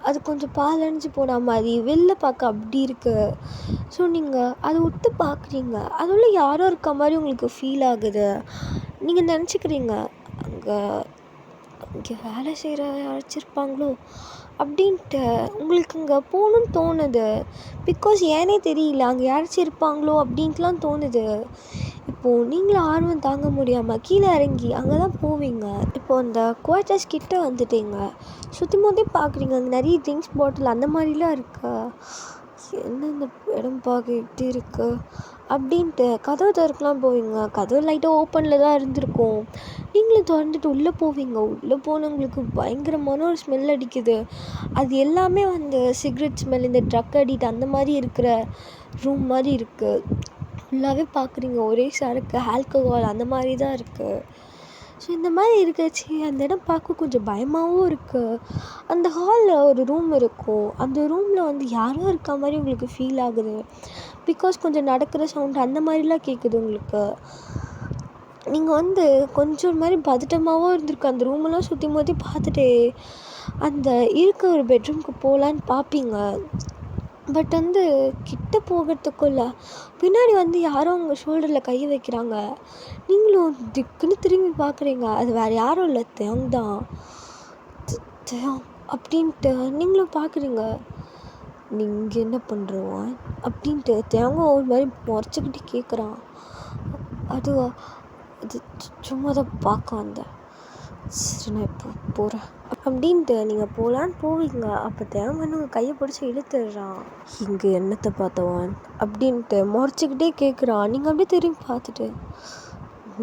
Speaker 1: அது கொஞ்சம் பாலடைஞ்சு போன மாதிரி வெளில பார்க்க அப்படி இருக்குது. ஸோ நீங்கள் அதை உத்து பார்க்குறீங்க. அது உள்ள யாரோ இருக்க மாதிரி உங்களுக்கு ஃபீல் ஆகுது. நீங்கள் நினச்சிக்கிறீங்க இங்கே வேலை செய்கிற யாராச்சிருப்பாங்களோ அப்படின்ட்டு உங்களுக்கு அங்கே போகணுன்னு தோணுது. பிகாஸ் ஏனே தெரியல, அங்கே யாராச்சும் இருப்பாங்களோ அப்படின்ட்டுலாம் தோணுது. இப்போது நீங்களும் ஆர்வம் தாங்க முடியாமல் கீழே இறங்கி அங்கே தான் போவீங்க. இப்போது அந்த குவார்ட்டர்ஸ் கிட்டே வந்துட்டீங்க. சுற்றி முற்றி பார்க்குறீங்க. அங்கே நிறைய ட்ரிங்க்ஸ் பாட்டில் அந்த மாதிரிலாம் இருக்கா. என்ன இந்த இடம் பார்க்க எப்படி இருக்குது அப்படின்ட்டு கதவை திறக்கலாம் போவீங்க. கதவு லைட்டாக ஓப்பனில் தான் இருந்திருக்கும். நீங்களும் திறந்துட்டு உள்ளே போவீங்க. உள்ளே போனவங்களுக்கு பயங்கரமான ஒரு ஸ்மெல் அடிக்குது. அது எல்லாமே வந்து சிகரெட் ஸ்மெல், இந்த ட்ரக் அடிக்ட் அந்த மாதிரி இருக்கிற ரூம் மாதிரி இருக்குது. ஃபுல்லாகவே பார்க்குறீங்க ஒரே சரக்கு, ஆல்கஹால் அந்த மாதிரி தான் இருக்குது. ஸோ இந்த மாதிரி இருக்கச்சு அந்த இடம் பார்க்க கொஞ்சம் பயமாகவும் இருக்குது. அந்த ஹாலில் ஒரு ரூம் இருக்கும். அந்த ரூமில் வந்து யாரோ இருக்க மாதிரி உங்களுக்கு ஃபீல் ஆகுது. பிகாஸ் கொஞ்சம் நடக்கிற சவுண்ட் அந்த மாதிரிலாம் கேட்குது உங்களுக்கு. நீங்கள் வந்து கொஞ்சம் மாதிரி பதட்டமாகவும் இருந்திருக்கு. அந்த ரூமெல்லாம் சுற்றி முற்றி பார்த்துட்டு அந்த இருக்க ஒரு பெட்ரூம்க்கு போகலான்னு பார்ப்பீங்க. பட் வந்து கிட்ட போகிறதுக்குள்ள பின்னாடி வந்து யாரோ உங்கள் ஷோல்டரில் கை வைக்கிறாங்க. நீங்களும் திக்குன்னு திரும்பி பார்க்குறீங்க. அது வேறு யாரும் இல்லை, தேங் தான். தேங் அப்படின்ட்டு நீங்களும் பார்க்குறீங்க. நீங்கள் என்ன பண்ணுறோம் அப்படின்ட்டு தேங்காய் ஒரு மாதிரி முறைச்சிக்கிட்டு கேட்குறான். அதுவா, அது சும்மா தான் பார்க்க வந்தேன். சரி நான் இப்போ போகிறேன் அப்படின்ட்டு நீங்கள் போகலான்னு போவீங்க. அப்போ தேவன் உங்கள் கையை பிடிச்சி இழுத்துடுறான். இங்கே என்னத்தை பார்த்தவன் அப்படின்ட்டு முறைச்சிக்கிட்டே கேட்குறான். நீங்கள் அப்படியே திரும்பி பார்த்துட்டு,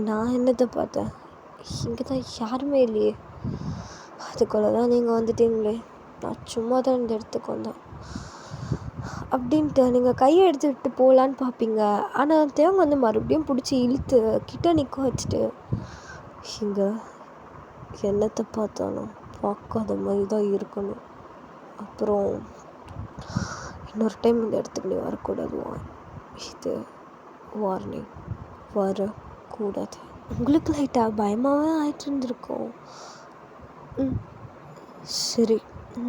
Speaker 1: நான் என்னத்தை பார்த்தேன், இங்கே தான் யாருமே இல்லையே, அதுக்குள்ளே தான் நீங்கள் வந்துட்டீங்களே, நான் சும்மா தான் இந்த இடத்துக்கு வந்தேன் அப்படின்ட்டு நீங்கள் கையை எடுத்துக்கிட்டு போகலான்னு பார்ப்பீங்க. ஆனால் தேவன் வந்து மறுபடியும் பிடிச்சி இழுத்து கிட்ட நிற்க வச்சுட்டு, இங்கே என்னத்தை பார்த்தாலும் பார்க்காத மாதிரி தான் இருக்கணும். அப்புறம் இன்னொரு டைம் இந்த இடத்துக்கு நீ வரக்கூடாது, இது வார்னிங், வரக்கூடாது. உங்களுக்கு லைட்டாக பயமாகவே ஆகிட்டு இருந்திருக்கோம். சரி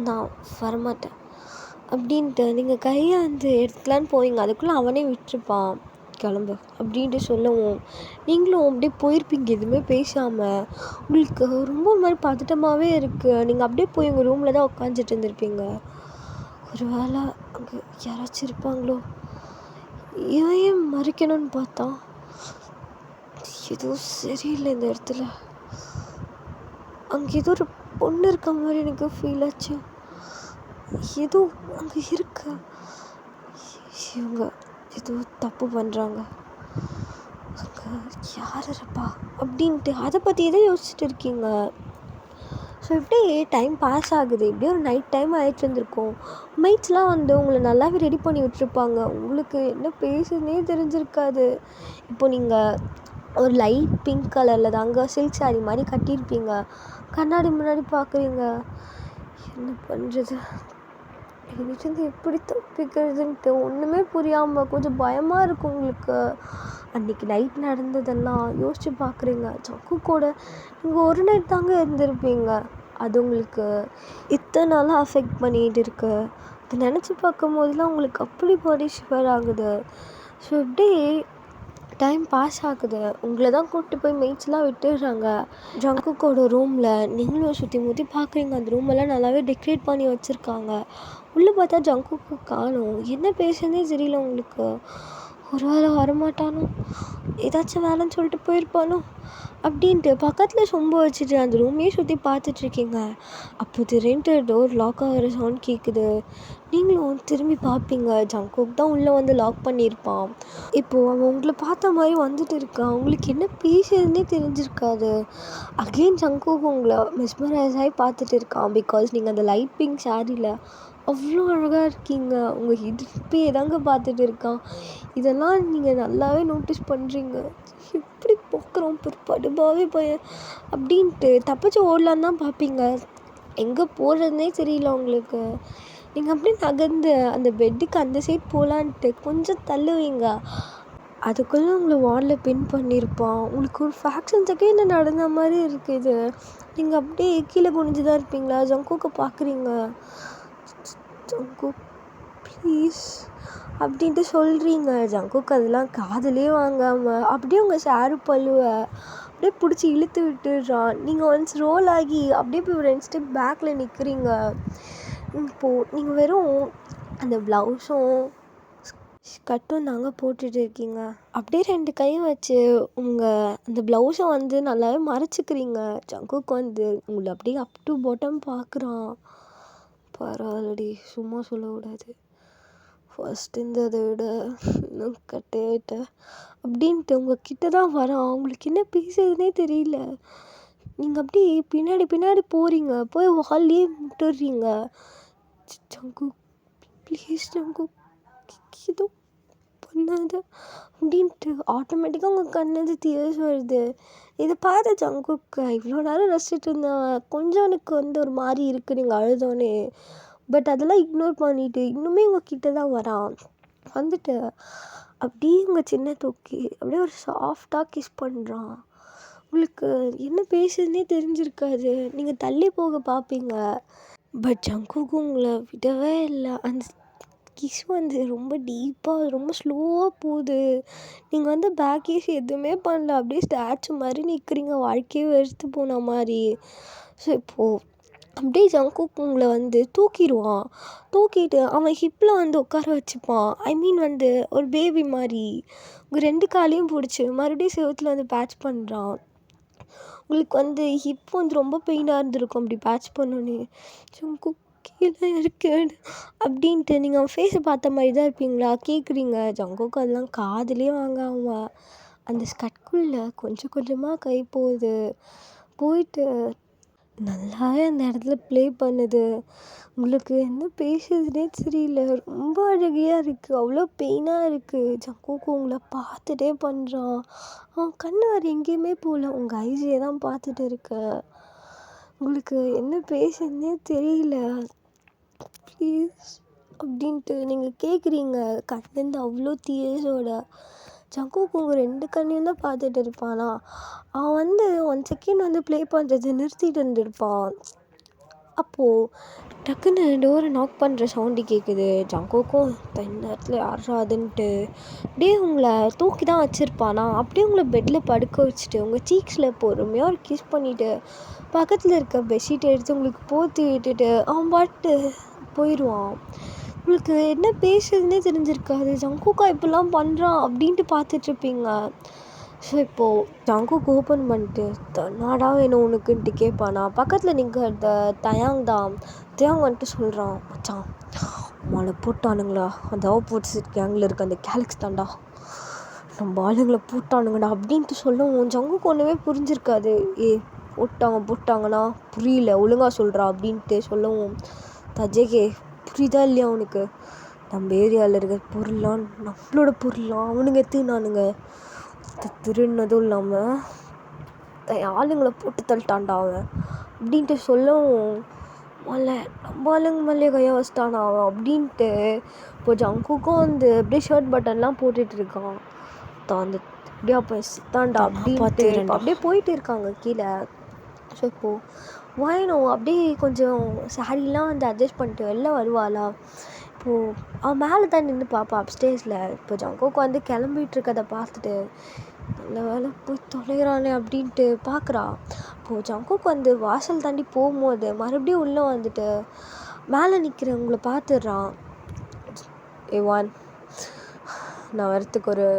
Speaker 1: நான் வரமாட்டேன் அப்படின்ட்டு நீங்கள் கையை வந்து எடுத்துக்கலான்னு போவீங்க. அதுக்குள்ளே அவனே விட்டுருப்பான். கிளம்பு அப்படின்ட்டு சொல்லவும் நீங்களும் அப்படியே போயிருப்பீங்க எதுவுமே பேசாமல். உங்களுக்கு ரொம்ப மாதிரி பதட்டமாகவே இருக்குது. நீங்கள் அப்படியே போய் உங்கள் ரூமில் தான் உட்காந்துட்டு இருந்திருப்பீங்க. ஒரு வேளை அங்கே யாராச்சும் இருப்பாங்களோ, இவன் ஏன் மறைக்கணும்னு பார்த்தா எதுவும் சரியில்லை இந்த இடத்துல. அங்கே ஏதோ ஒரு பொண்ணு இருக்க மாதிரி எனக்கு ஃபீல் ஆச்சு. ஏதோ அங்கே இருக்கு, இவங்க ஏதோ தப்பு பண்ணுறாங்க, அங்கே யார் இருப்பா அப்படின்ட்டு அதை பற்றி எதை யோசிச்சுட்டு இருக்கீங்க. ஸோ இப்படியே டைம் பாஸ் ஆகுது. இப்படியே ஒரு நைட் டைம் ஆகிட்டு இருந்திருக்கும். மைட்ஸ்லாம் வந்து உங்களை நல்லாவே ரெடி பண்ணி விட்டுருப்பாங்க. உங்களுக்கு என்ன பேசுனே தெரிஞ்சிருக்காது. இப்போ நீங்கள் ஒரு லைட் பிங்க் கலரில் தாங்க சில்க் சாரீ மாதிரி கட்டியிருப்பீங்க. கண்ணாடி முன்னாடி பார்க்குறீங்க. என்ன பண்ணுறது, இதுலேருந்து எப்படி தப்பிக்கிறதுன்ட்டு ஒன்றுமே புரியாமல் கொஞ்சம் பயமாக இருக்கும் உங்களுக்கு. அன்றைக்கி நைட் நடந்ததெல்லாம் யோசித்து பார்க்குறீங்க. ஜங்கு கூட நீங்கள் ஒரு நைட் தாங்க இருந்திருப்பீங்க. அது உங்களுக்கு இத்தனை நாளாக அஃபெக்ட் பண்ணிகிட்டு இருக்கு. அதை நினச்சி பார்க்கும் போதெல்லாம் உங்களுக்கு அப்படி பாடி ஷிவர் ஆகுது. ஸோ இப்படி டைம் பாஸ் ஆகுது. உங்களை தான் கூப்பிட்டு போய் மெய்ட்ஸ்லாம் விட்டுடுறாங்க. ஜங்குக்கோட ரூமில் நீங்களும் சுற்றி முற்றி பார்க்குறீங்க. அந்த ரூமெல்லாம் நல்லாவே டெக்கரேட் பண்ணி வச்சுருக்காங்க. உள்ளே பார்த்தா ஜங்குக்கு காணும். என்ன பேசுனே தெரியல உங்களுக்கு. ஒரு வேளை வரமாட்டானோ, ஏதாச்சும் வேலைன்னு சொல்லிட்டு போயிருப்பானோ அப்படின்ட்டு பக்கத்தில் சொம்ப வச்சுட்டு அந்த ரூமையே சுற்றி பார்த்துட்ருக்கீங்க. அப்போ திடீர்னு டோர் லாக் ஆகிற சவுண்ட் கேட்குது. நீங்களும் திரும்பி பார்ப்பீங்க. ஜங்குக் தான் உள்ளே வந்து லாக் பண்ணியிருப்பான். இப்போது அவன் உங்களை பார்த்த மாதிரி வந்துட்டு இருக்கான். உங்களுக்கு என்ன பேசுறதுனே தெரிஞ்சிருக்காது. அகெயின் ஜங்குக் உங்களை மெஸ்மரைஸ் ஆகி பார்த்துட்டு இருக்கான். பிகாஸ் நீங்கள் அந்த லைட் பிங்க் சாரியில் அவ்வளோ அழகாக இருக்கீங்க. உங்கள் இடுப்பே தாங்க பார்த்துட்டு இருக்கான். இதெல்லாம் நீங்கள் நல்லாவே நோட்டீஸ் பண்ணுறீங்க. எப்படி போக்குறோம் படுபாவே போய் அப்படின்ட்டு தப்பிச்சு ஓடலான்னு தான் பார்ப்பீங்க. எங்கே போகிறதுனே தெரியல உங்களுக்கு. நீங்கள் அப்படியே நகர்ந்து அந்த பெட்டுக்கு அந்த சைட் போகலான்ட்டு கொஞ்சம் தள்ளுவீங்க. அதுக்குள்ளே உங்களை வாலில் பின் பண்ணியிருப்பான். உங்களுக்கு ஒரு ஃப்ராக்ஷன் செகண்ட் நடந்த மாதிரி இருக்குது. நீங்கள் அப்படியே கீழே குனிஞ்சு தான் இருப்பீங்களா. ஜங்குக்கை பார்க்குறீங்க. ஜங்குக் ப்ளீஸ் அப்படின்ட்டு சொல்கிறீங்க. ஜங்குக் அதெல்லாம் காதுலே வாங்காமல் அப்படியே உங்கள் ஷேரு பல்லுவை அப்படியே பிடிச்சி இழுத்து விட்டுடுறான். நீங்கள் ஒன்ஸ் ரோல் ஆகி அப்படியே போய் ஒரு 2 ஸ்டெப் பேக்கில் நிற்கிறீங்க. இப்போது நீங்கள் வெறும் அந்த ப்ளவுஸும் கட்டும் தாங்க போட்டுட்டு இருக்கீங்க. அப்படியே 2 கையும் வச்சு உங்கள் அந்த ப்ளவுஸை வந்து நல்லாவே மறைச்சிக்கிறீங்க. ஜங்குக் வந்து உங்களை அப்படியே அப் டு பாட்டம் பார்க்குறான். பரவாயில்லடி, சும்மா சொல்லக்கூடாது, ஃபஸ்ட் இருந்ததை விட இன்னும் கட்டையாயிட்ட அப்படின்ட்டு உங்கள் கிட்ட தான் வரான். அவங்களுக்கு என்ன பேசுறதுனே தெரியல. நீங்கள் அப்படியே பின்னாடி பின்னாடி போகிறீங்க. போய் வால்லையே முட்டுடுறீங்க. ஜங்குக் ப்ளீஸ் ஜங்குக், ஏதோ பண்ணாத அப்படின்ட்டு ஆட்டோமேட்டிக்காக உங்கள் கண்ணிலேருந்து டியர்ஸ் வருது. இதை பார்த்த ஜங்குக்கு இவ்வளோ நேரம் ரசிச்சுட்டு இருந்தேன், கொஞ்சம் எனக்கு ஒரு மாதிரி இருக்குது நீங்கள் அழுதோன்னே. பட் அதெல்லாம் இக்னோர் பண்ணிவிட்டு இன்னுமே உங்ககிட்ட தான் வரான். வந்துட்டு அப்படியே உங்கள் சின்ன தூக்கி அப்படியே ஒரு சாஃப்டாக கிஸ் பண்ணுறான். உங்களுக்கு என்ன பேசுறதுனே தெரிஞ்சிருக்காது, நீங்கள் தள்ளி போக பார்ப்பீங்க. பட் ஜங்குக்கு உங்களை விடவே இல்லை. அந்த கிஸ் ரொம்ப டீப்பாக ரொம்ப ஸ்லோவாக போகுது. நீங்கள் பேக் ஏசி எதுவுமே பண்ணல, அப்படியே ஸ்டாச்சு மாதிரி நிற்கிறீங்க, வாழ்க்கையே வெறுத்து போன மாதிரி. ஸோ இப்போது அப்படியே ஜங்குக்கு உங்களை தூக்கிடுவான். தூக்கிட்டு அவன் ஹிப்பில் உட்கார வச்சுப்பான். ஐ மீன் ஒரு பேபி மாதிரி உங்கள் 2 காலையும் பிடிச்சி மறுபடியும் செவுத்தில் பேட்ச் பண்ணுறான். உங்களுக்கு ஹிப் ரொம்ப பெயினாக இருந்திருக்கும் அப்படி பேட்ச் பண்ணோன்னே. ஜங்குக்கு கீழே இருக்கு அப்படின்ட்டு நீங்கள் அவன் ஃபேஸை பார்த்த மாதிரி தான் இருப்பீங்களா கேட்குறீங்க. ஜங்குக்கு அதெல்லாம் காதுலேயே வாங்காமல் அந்த ஸ்கர்ட்குள்ளே கொஞ்சம் கொஞ்சமாக கை போயிட்டு நல்லாவே அந்த இடத்துல ப்ளே பண்ணுது. உங்களுக்கு என்ன பேசுறதுனே தெரியல, ரொம்ப அழகையாக இருக்குது, அவ்வளோ பெயினாக இருக்குது. ஜங்குக்கு உங்களை பார்த்துட்டே பண்ணுறான். அவன் கண்ணு வேறு எங்கேயுமே போகல, உங்கள் ஐஸியை தான் பார்த்துட்டு இருக்க. உங்களுக்கு என்ன பேசுறதுனே தெரியல. ப்ளீஸ் அப்படின்ட்டு நீங்கள் கேட்குறீங்க கண்லேருந்து அவ்வளோ டீயர்ஸோட. ஜங்குக்கு உங்கள் 2 கண்ணையும் தான் பார்த்துட்டு இருப்பானா. அவன் 1 செகண்ட் ப்ளே பண்ணுறது நிறுத்திட்டு இருந்திருப்பான். அப்போது டக்குன்னு டோரை நாக் பண்ணுற சவுண்டு கேட்குது. ஜங்குக்கும் இந்த இடத்துல யாரா அதுன்ட்டு அப்படியே உங்களை தூக்கி தான் வச்சுருப்பானா. அப்படியே உங்களை பெட்டில் படுக்க வச்சுட்டு உங்கள் சீக்ஸில் பொறுமையாக ஒரு கிஸ் பண்ணிவிட்டு பக்கத்தில் இருக்க பெட்ஷீட்டை எடுத்து உங்களுக்கு போற்றி விட்டுட்டு அவன் பாட்டு போயிடுவான். உங்களுக்கு என்ன பேசுறதுனே தெரிஞ்சிருக்காது. ஜங்குக்கா இப்படிலாம் பண்ணுறான் அப்படின்ட்டு பார்த்துட்ருப்பீங்க. ஸோ இப்போது ஜங்குக்கு ஓப்பன் பண்ணிட்டு தன்னாடா வேணும் உனக்குன்ட்டு கேட்பானா. பக்கத்தில் நிற்கிற தயாங் சொல்கிறான், மச்சான் நம்மளை போட்டானுங்களா, அந்த ஆப்போசிட் கேங்கில் இருக்க அந்த கேலக்ஸ் தாண்டா நம்ம ஆளுங்களை போட்டானுங்கடா அப்படின்ட்டு சொல்லவும் ஜங்குக்கு ஒன்றுமே புரிஞ்சிருக்காது. போட்டாங்கன்னா புரியல ஒழுங்காக சொல்கிறா அப்படின்ட்டு சொல்லவும் தஜேகே புரியுதா இல்லையா உனக்கு, நம்ம ஏரியாவில் இருக்கிற பொருள்லாம் நம்மளோட பொருள்லாம் அவனுங்க எடுத்துனானுங்க, திருடினதும் இல்லாமல் ஆளுங்களை போட்டு தள்ளிட்டான்டா அவன் அப்படின்ட்டு சொல்லவும் நம்ம ஆளுங்க மேலேயே கையை வச்சிட்டானா அவன் அப்படின்ட்டு. இப்போ ஜங்குக்கும் அப்படியே ஷர்ட் பட்டன்லாம் போட்டுட்ருக்கான். அப்படியே அப்போ சித்தாண்டா அப்படின்ட்டு அப்படியே போயிட்டு இருக்காங்க கீழே. ஸோ இப்போது வாயினும் அப்படியே கொஞ்சம் சாரிலாம் அட்ஜஸ்ட் பண்ணிட்டு வெளில வருவாளா. இப்போது அவன் மேலே தான் நின்று பார்ப்பா அப்ஸ்டேர்ஸில். இப்போ ஜங்குக்கு கிளம்பிட்டு இருக்கதை பார்த்துட்டு நல்ல வேலை போய் தொலைகிறானே அப்படின்ட்டு பார்க்குறா. இப்போது ஜங்குக்கு வாசல் தாண்டி போகும்போது மறுபடியும் உள்ளே மேலே நிற்கிறவங்கள பார்த்துடுறான். ஏவான் நான் வரத்துக்கு ஒரு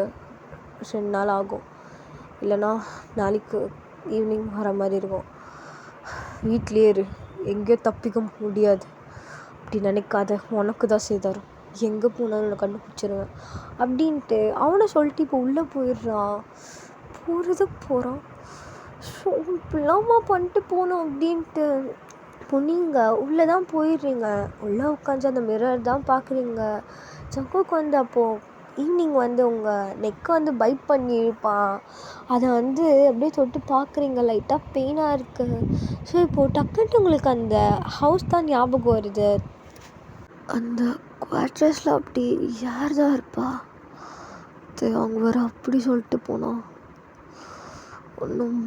Speaker 1: 2 நாள் ஆகும், இல்லைனா நாளைக்கு ஈவினிங் வர மாதிரி இருக்கும், வீட்லேயே இரு, எங்கேயோ தப்பிக்க முடியாது, அப்படி நினைக்காத, உனக்கு தான் சேதாரம், எங்கே போனாலும் நான் கண்டுபிடிச்சிருவேன் அப்படின்ட்டு அவனை சொல்லிட்டு இப்போ உள்ளே போயிடுறான். போகிறான். ஸோ இப்படிலாமா பண்ணிட்டு போனோம் அப்படின்ட்டு. இப்போ நீங்கள் உள்ளே தான் போயிடுறீங்க, உள்ளே உட்காந்து அந்த மிரர் தான் பார்க்குறீங்க. ஜங்குக்கு அப்போது ஈவினிங் உங்கள் நெக்கை பைட் பண்ணி இழுப்பான். அதை அப்படியே தொட்டு பார்க்குறீங்க, லைட்டாக பெயினாக இருக்குது. ஸோ இப்போது டக்குன்ட்டு உங்களுக்கு அந்த ஹவுஸ் தான் ஞாபகம் வருது. அந்த குவார்ட்டர்ஸில் அப்படி யார் தான் இருப்பா, அவங்க வேறு அப்படி சொல்லிட்டு போனான், ஒன்றும்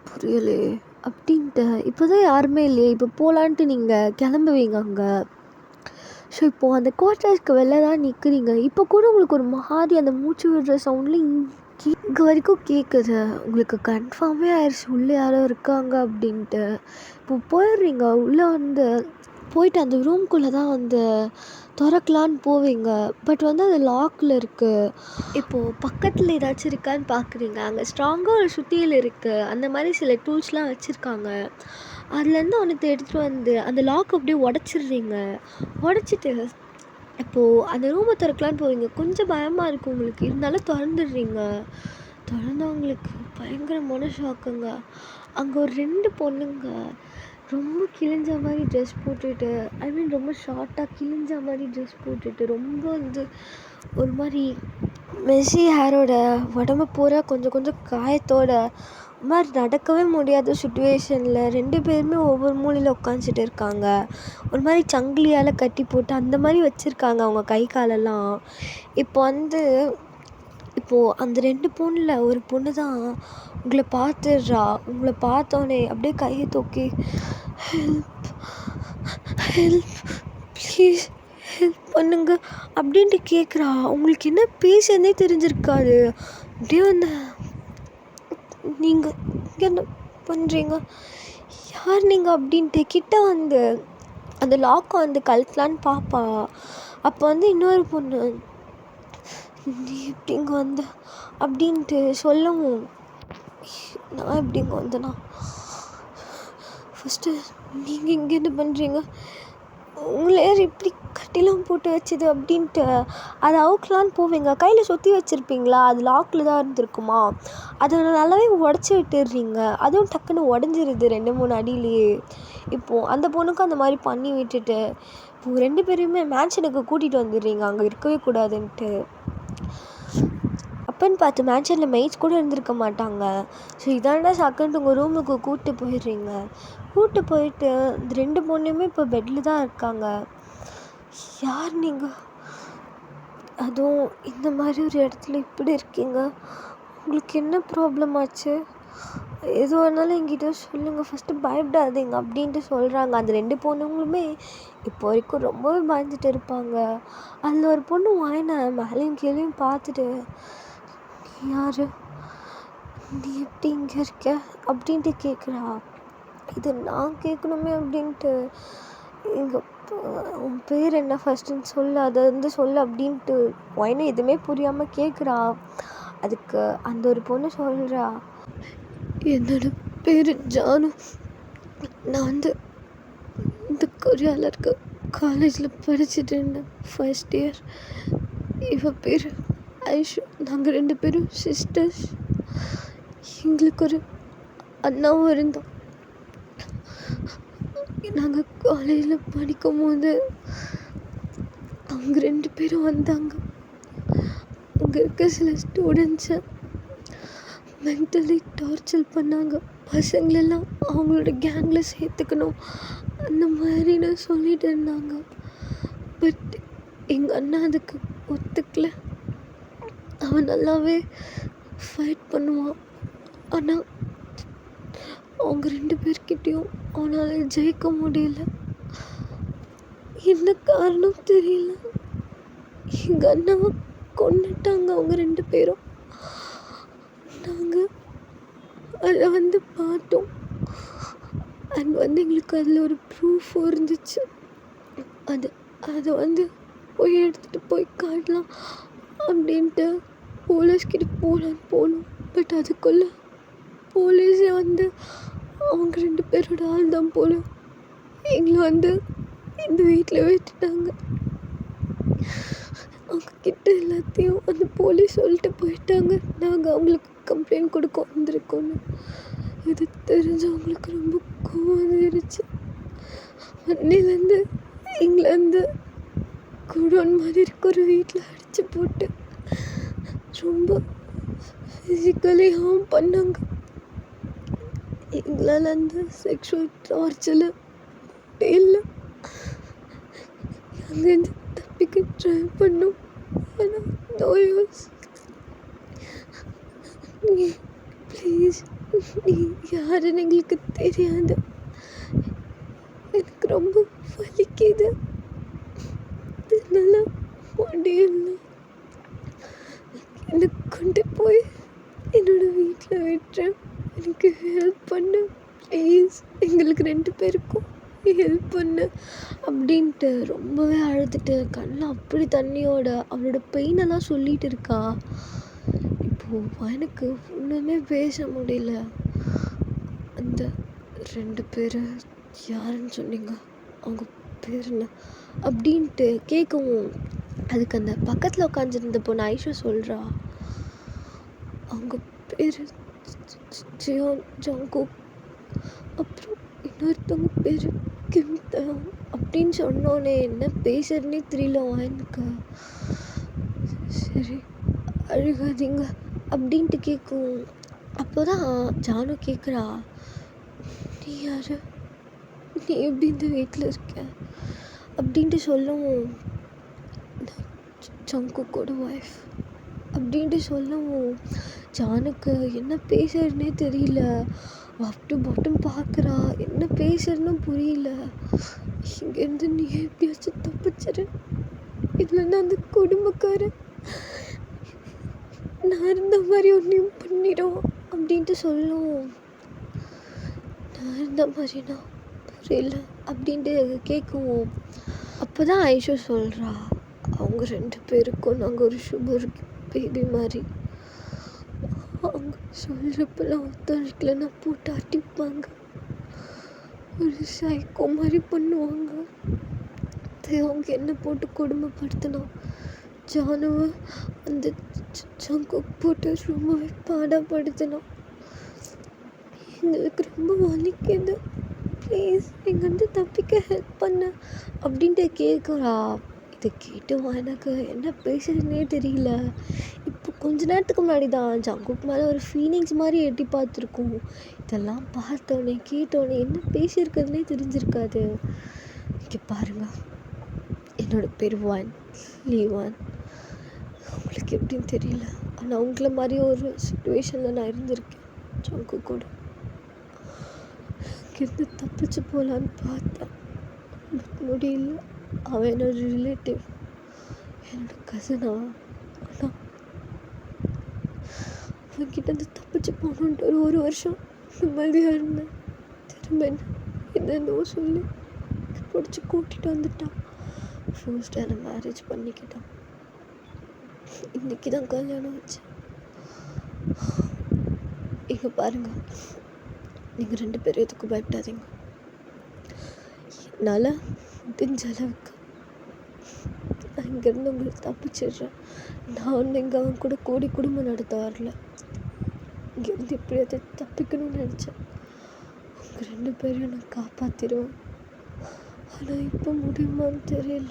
Speaker 1: புரியலையே அப்படின்ட்டு. இப்போ தான் யாருமே இல்லையே, இப்போ போகலான்ட்டு நீங்கள் கிளம்புவீங்க அங்கே. ஸோ இப்போது அந்த குவார்ட்டர்ஸ்க்கு வெளில தான் நிற்கிறீங்க. இப்போ கூட உங்களுக்கு ஒரு மாதிரி அந்த மூச்சு விடுற சவுண்டில் இங்கே வரைக்கும் கேட்குது. உங்களுக்கு கன்ஃபார்மே ஆயிடுச்சு உள்ளே யாரோ இருக்காங்க அப்படின்ட்டு. இப்போ போயிடுறீங்க உள்ளே போயிட்டு அந்த ரூம்குள்ளே தான் திறக்கலான்னு போவீங்க. பட் அது லாக்கில் இருக்குது. இப்போது பக்கத்தில் ஏதாச்சும் இருக்கான்னு பார்க்குறீங்க. அங்கே ஸ்ட்ராங்காக ஒரு சுத்தியல் இருக்குது, அந்த மாதிரி சில டூல்ஸ்லாம் வச்சுருக்காங்க. அதுலேருந்து அவனுக்கு எடுத்துகிட்டு அந்த லாக் அப்படியே உடச்சிட்றீங்க. உடச்சிட்டு இப்போது அந்த ரூமை திறக்கலான்னு போவீங்க. கொஞ்சம் பயமாக இருக்குது உங்களுக்கு, இருந்தாலும் திறந்துடுறீங்க. திறந்தவங்களுக்கு பயங்கரமான ஷாக்குங்க. அங்கே ஒரு 2 பொண்ணுங்க ரொம்ப கிழிஞ்ச மாதிரி ட்ரெஸ் போட்டுட்டு, ஐ மீன் ரொம்ப ஷார்ட்டாக கிழிஞ்ச மாதிரி ட்ரெஸ் போட்டுட்டு, ரொம்ப ஒரு மாதிரி மெஸ்ஸி ஹேரோட உடம்பு பூரா கொஞ்சம் கொஞ்சம் காயத்தோட மாதிரி நடக்கவே முடியாத சுச்சுவேஷனில் 2 பேருமே ஒவ்வொரு மூலையில் உட்காந்துட்டு இருக்காங்க. ஒரு மாதிரி சங்கிலியால் கட்டி போட்டு அந்த மாதிரி வச்சுருக்காங்க அவங்க கை காலெல்லாம். இப்போது அந்த 2 பொண்ணில் ஒரு பொண்ணு தான் உங்களை பார்த்துடுறா. உங்களை பார்த்தோன்னே அப்படியே கையை தூக்கி ஹெல்ப் ஹெல்ப் ப்ளீஸ் ஹெல்ப் பண்ணுங்க அப்படின்ட்டு கேட்குறா. உங்களுக்கு என்ன பேசுறதே தெரிஞ்சிருக்காது. அப்படியே நீங்கள் இங்கே என்ன பண்ணுறீங்க, யார் நீங்கள் அப்படின்ட்டு கிட்ட அந்த லாக்கை கழட்டலான்னு பாப்பா. அப்போ இன்னொரு பொண்ணு நீ எப்படி இங்கே வந்த அப்படின்ட்டு சொல்லவும், நான் எப்படி இங்கே வந்தேன்னா ஃபஸ்ட்டு நீங்கள் இங்கே என்ன பண்ணுறீங்க, உங்களை யார் இப்படி கட்டிலாம் போட்டு வச்சுது அப்படின்ட்டு அதை அவுக்கலான்னு போவீங்க. கையில் சுற்றி வச்சுருப்பீங்களா, அது லாக்கில் தான் இருந்திருக்குமா, அதை நல்லாவே உடச்சி விட்டுடுறீங்க. அதுவும் டக்குன்னு உடஞ்சிருது 2-3 அடியிலேயே. இப்போது அந்த பொண்ணுக்கும் அந்த மாதிரி பண்ணி விட்டுட்டு இப்போது 2 பேரையுமே மேன்ஷனுக்கு கூட்டிகிட்டு வந்துடுறீங்க அங்கே இருக்கவே கூடாதுன்ட்டு. அப்பன்னு பார்த்து மேன்ஷனில் மெய்ட்ஸ் கூட இருந்திருக்க மாட்டாங்க. ஸோ இதாண்டா சாக்குன்ட்டு உங்கள் ரூமுக்கு கூப்பிட்டு போயிடுறீங்க. கூப்பிட்டு போயிட்டு இந்த 2 பொண்ணுமே இப்போ பெட்டில் தான் இருக்காங்க. யார் நீங்கள், அதுவும் இந்த மாதிரி ஒரு இடத்துல இப்படி இருக்கீங்க, உங்களுக்கு என்ன ப்ராப்ளம் ஆச்சு, எது வேணாலும் என்கிட்ட சொல்லுங்கள், ஃபஸ்ட்டு பயப்படாதீங்க அப்படின்ட்டு சொல்கிறாங்க. அந்த 2 பொண்ணுங்களுமே இப்போ வரைக்கும் ரொம்பவே பயந்துட்டு இருப்பாங்க. அதில் ஒரு பொண்ணு வாயினை மேலேயும் கீழேயும் பார்த்துட்டு, யார், நீ எப்படி இங்கே இருக்க அப்படின்ட்டு கேட்குறா. இது நான் கேட்கணுமே அப்படின்ட்டு, எங்கள் உன் பேர் என்ன ஃபஸ்ட்டுன்னு சொல்லு, அதை சொல்லு அப்படின்ட்டு ஒயினை எதுவுமே புரியாமல் கேட்குறா. அதுக்கு அந்த ஒரு பொண்ணு சொல்கிறா, என்னோட பேர் ஜானு, நான் இந்த கொரியாவில் இருக்க காலேஜில் படிச்சுட்டு இருந்தேன், ஃபர்ஸ்ட் இயர். இவ பேர் ஐஷு. நாங்கள் 2 பேரும் சிஸ்டர்ஸ். எங்களுக்கு ஒரு அண்ணாவும் இருந்தோம். நாங்கள் காலேஜில் படிக்கும் போது அவங்க 2 பேரும் வந்தாங்க. அங்கே இருக்க சில ஸ்டூடெண்ட்ஸை மென்டலி டார்ச்சர் பண்ணாங்க. பசங்களெல்லாம் அவங்களோட கேங்கில் சேர்த்துக்கணும் அந்த மாதிரின்னு சொல்லிட்டு இருந்தாங்க. பட் எங்கள் அண்ணா அதுக்கு ஒத்துக்கல. அவன் நல்லாவே ஃபைட் பண்ணுவான். ஆனால் அவங்க 2 பேர்கிட்டையும் அவனால் ஜெயிக்க முடியல. என்ன காரணம் தெரியல. எங்கள் அண்ணாவை கொன்னுட்டாங்க அவங்க 2 பேரும். நாங்கள் அதை பார்த்தோம். அண்ட் எங்களுக்கு அதில் ஒரு ப்ரூஃபும் இருந்துச்சு. அதை போய் எடுத்துகிட்டு போய் காட்டலாம் அப்படின்ட்டு போலீஸ்கிட்ட போனோம். பட் அதுக்குள்ளே போலீஸே அவங்க 2 பேரோட ஆள் தான் போல எங்களை இந்த வீட்டில் விட்டுட்டாங்க. அவங்கக்கிட்ட எல்லாத்தையும் அந்த போலீஸ் சொல்லிட்டு போயிட்டாங்க, நாங்கள் அவங்களுக்கு கம்ப்ளைண்ட் கொடுக்க வந்திருக்கோன்னு. இது தெரிஞ்சு அவங்களுக்கு ரொம்ப கோவம் வந்துருச்சு. அன்னிலேருந்து எங்களை குடோன் மாதிரி இருக்க ஒரு வீட்டில் அடித்து போட்டு ரொம்ப ஃபிசிக்கலி ஹார்ம் பண்ணாங்க. எங்களால் செக்ஷுவல் டார்ச்சரில் இல்லை. அங்கேருந்து தப்பிக்க ட்ரை பண்ணோம். ஆனால் நோ யூஸ். ப்ளீஸ், நீ யாருன்னு எங்களுக்கு தெரியாது. எனக்கு ரொம்ப வலிக்குது, என்னால் முடியல. என்னை கொண்டு போய் என்னோட வீட்டில் விட்டுறேன். எனக்கு ஹெல்ப் பண்ணு ப்ளீஸ், எங்களுக்கு 2 பேருக்கும் ஹெல்ப் பண்ணு அப்படின்ட்டு ரொம்பவே அழுதுட்டு கண்ணில் அப்படி தண்ணியோட அவளோட பெயினெல்லாம் சொல்லிகிட்டு இருக்கா. இப்போது எனக்கு ஒன்றுமே பேச முடியல. அந்த 2 பேர் யாருன்னு சொன்னீங்க, அவங்க பேர் என்ன அப்படின்ட்டு கேட்கவும், அதுக்கு அந்த பக்கத்தில் உட்காந்துருந்த பொண்ணு ஐஷா சொல்கிறா, அவங்க பேர் ஜியோன் ஜாங்குக், அப்புறம் இன்னொருத்தவங்க பேர் கிம் தயோன் அப்படின்னு சொன்னோன்னே என்ன பேசுறதுனே தெரியல எனக்கு. சரி அழுகாதீங்க அப்படின்ட்டு கேட்கும். அப்போ அப்போ தான் ஜானு கேட்குறா, நீ யார், நீ எப்படி இந்த வீட்டில் இருக்க அப்படின்ட்டு சொல்லவும், ஜங்குக்கோட ஒய்ஃப் அப்படின்ட்டு சொல்லவும் ஜானுக்கு என்ன பேசுறதுனே தெரியல. அப் டு பாட்டம் பார்க்குறா, என்ன பேசுறதுன்னு புரியல. இங்கேருந்து நீ எப்படியாச்சும் தப்பிச்சிரு, இல்லைன்னா அந்த குடும்பக்காரன் நான் இருந்த மாதிரி ஒன்றையும் பண்ணிடும் அப்படின்ட்டு சொல்லும். நான் இருந்த மாதிரினா புரியல அப்படின்ட்டு கேட்குவோம். அப்போ தான் ஐஷு சொல்கிறா, அவங்க 2 பேருக்கும் நாங்கள் ஒரு சுகர் பேபி மாதிரி. அவங்க சொல்கிறப்பெல்லாம் ஒத்துழைக்கலைன்னா போட்டு அடிப்பாங்க, ஒரு சைக்கோ மாதிரி பண்ணுவாங்க. அவங்க என்ன போட்டு கொடுமைப்படுத்தினோம். ஜானுவை அந்த ஜங்குக்கு போட்டு ரொம்பவே பாடப்படுத்தினோம். எங்களுக்கு ரொம்ப வலிக்குது, ப்ளீஸ் எங்கேருந்து தப்பிக்க ஹெல்ப் பண்ண அப்படின்ட்டு கேட்குறா. இதை கேட்டு எனக்கு என்ன பேசுறதுனே தெரியல. இப்போ கொஞ்ச நேரத்துக்கு முன்னாடி தான் ஜங்குக்கு மேலே ஒரு ஃபீலிங்ஸ் மாதிரி எட்டி பார்த்துருக்கோம். இதெல்லாம் பார்த்தோன்னே கேட்டோன்னே என்ன பேசியிருக்கிறதுனே தெரிஞ்சிருக்காது. இங்கே பாருங்க, என்னோடய பேர் லீவான். உங்களுக்கு எப்படின்னு தெரியல, ஆனால் அவங்கள மாதிரி ஒரு சுச்சுவேஷனில் நான் இருந்திருக்கேன். ஜங்கு கூட இங்கேருந்து தப்பிச்சு போகலான்னு பார்த்தேன், பட் முடியல. அவன் என்னோட ரிலேட்டிவ், என்னோட கசினா. ஆனால் அவன்கிட்டேருந்து தப்பிச்சு போகணுன்ட்டு ஒரு வருஷம் நிம்மதியாக இருந்தேன். திரும்ப என்னென்னோ சொல்லி பிடிச்சி கூட்டிகிட்டு வந்துட்டான். ஃபர்ஸ்ட் என்னை மேரேஜ் பண்ணிக்கிட்டான். இன்றைக்கி தான் கல்யாணம் ஆச்சு. இங்கே பாருங்கள், நீங்கள் 2 பேரும் எதுக்கும் பயப்படாதீங்க. என்னால் முடிஞ்ச அளவுக்கு நான் இங்கேருந்து உங்களுக்கு தப்பிச்சிடுறேன். நான் வந்து இங்கே அவன் கூட குடும்பம் நடத்த வரல. இங்கேருந்து எப்படியாவது தப்பிக்கணும்னு நினச்சேன். அவங்க 2 பேரையும் நான் காப்பாற்றிடுவேன். ஆனால் இப்போ முடியுமான்னு தெரியல.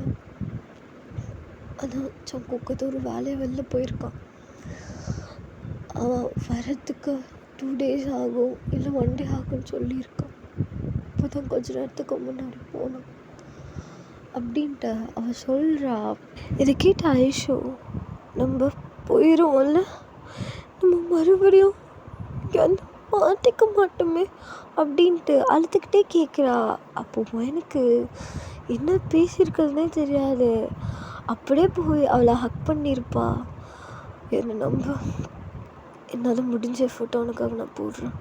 Speaker 1: ஆனால் ஜங்குக்கு ஒரு வேலையை வெளில போயிருக்கான். அவன் வரத்துக்கு 2 days ஆகும், இல்லை 1 day ஆகும்னு சொல்லியிருக்கான். இப்போ தான் கொஞ்ச நேரத்துக்கு முன்னாடி போனான் அப்படின்ட்டு அவள் சொல்கிறா. இதை கேட்ட ஐஷு, நம்ம போயிடுவோம்ல, நம்ம மறுபடியும் இங்கே வந்து மாற்றிக்க மாட்டோமே அப்படின்ட்டு அழுதுகிட்டே கேட்குறா. அப்போ எனக்கு என்ன பேசியிருக்கிறதுனே தெரியாது. அப்படியே போய் அவளை ஹக் பண்ணியிருப்பா. என்னை நம்ப, என்னால் முடிஞ்ச ஃபோட்டோ உனக்காக நான் போடுறேன்,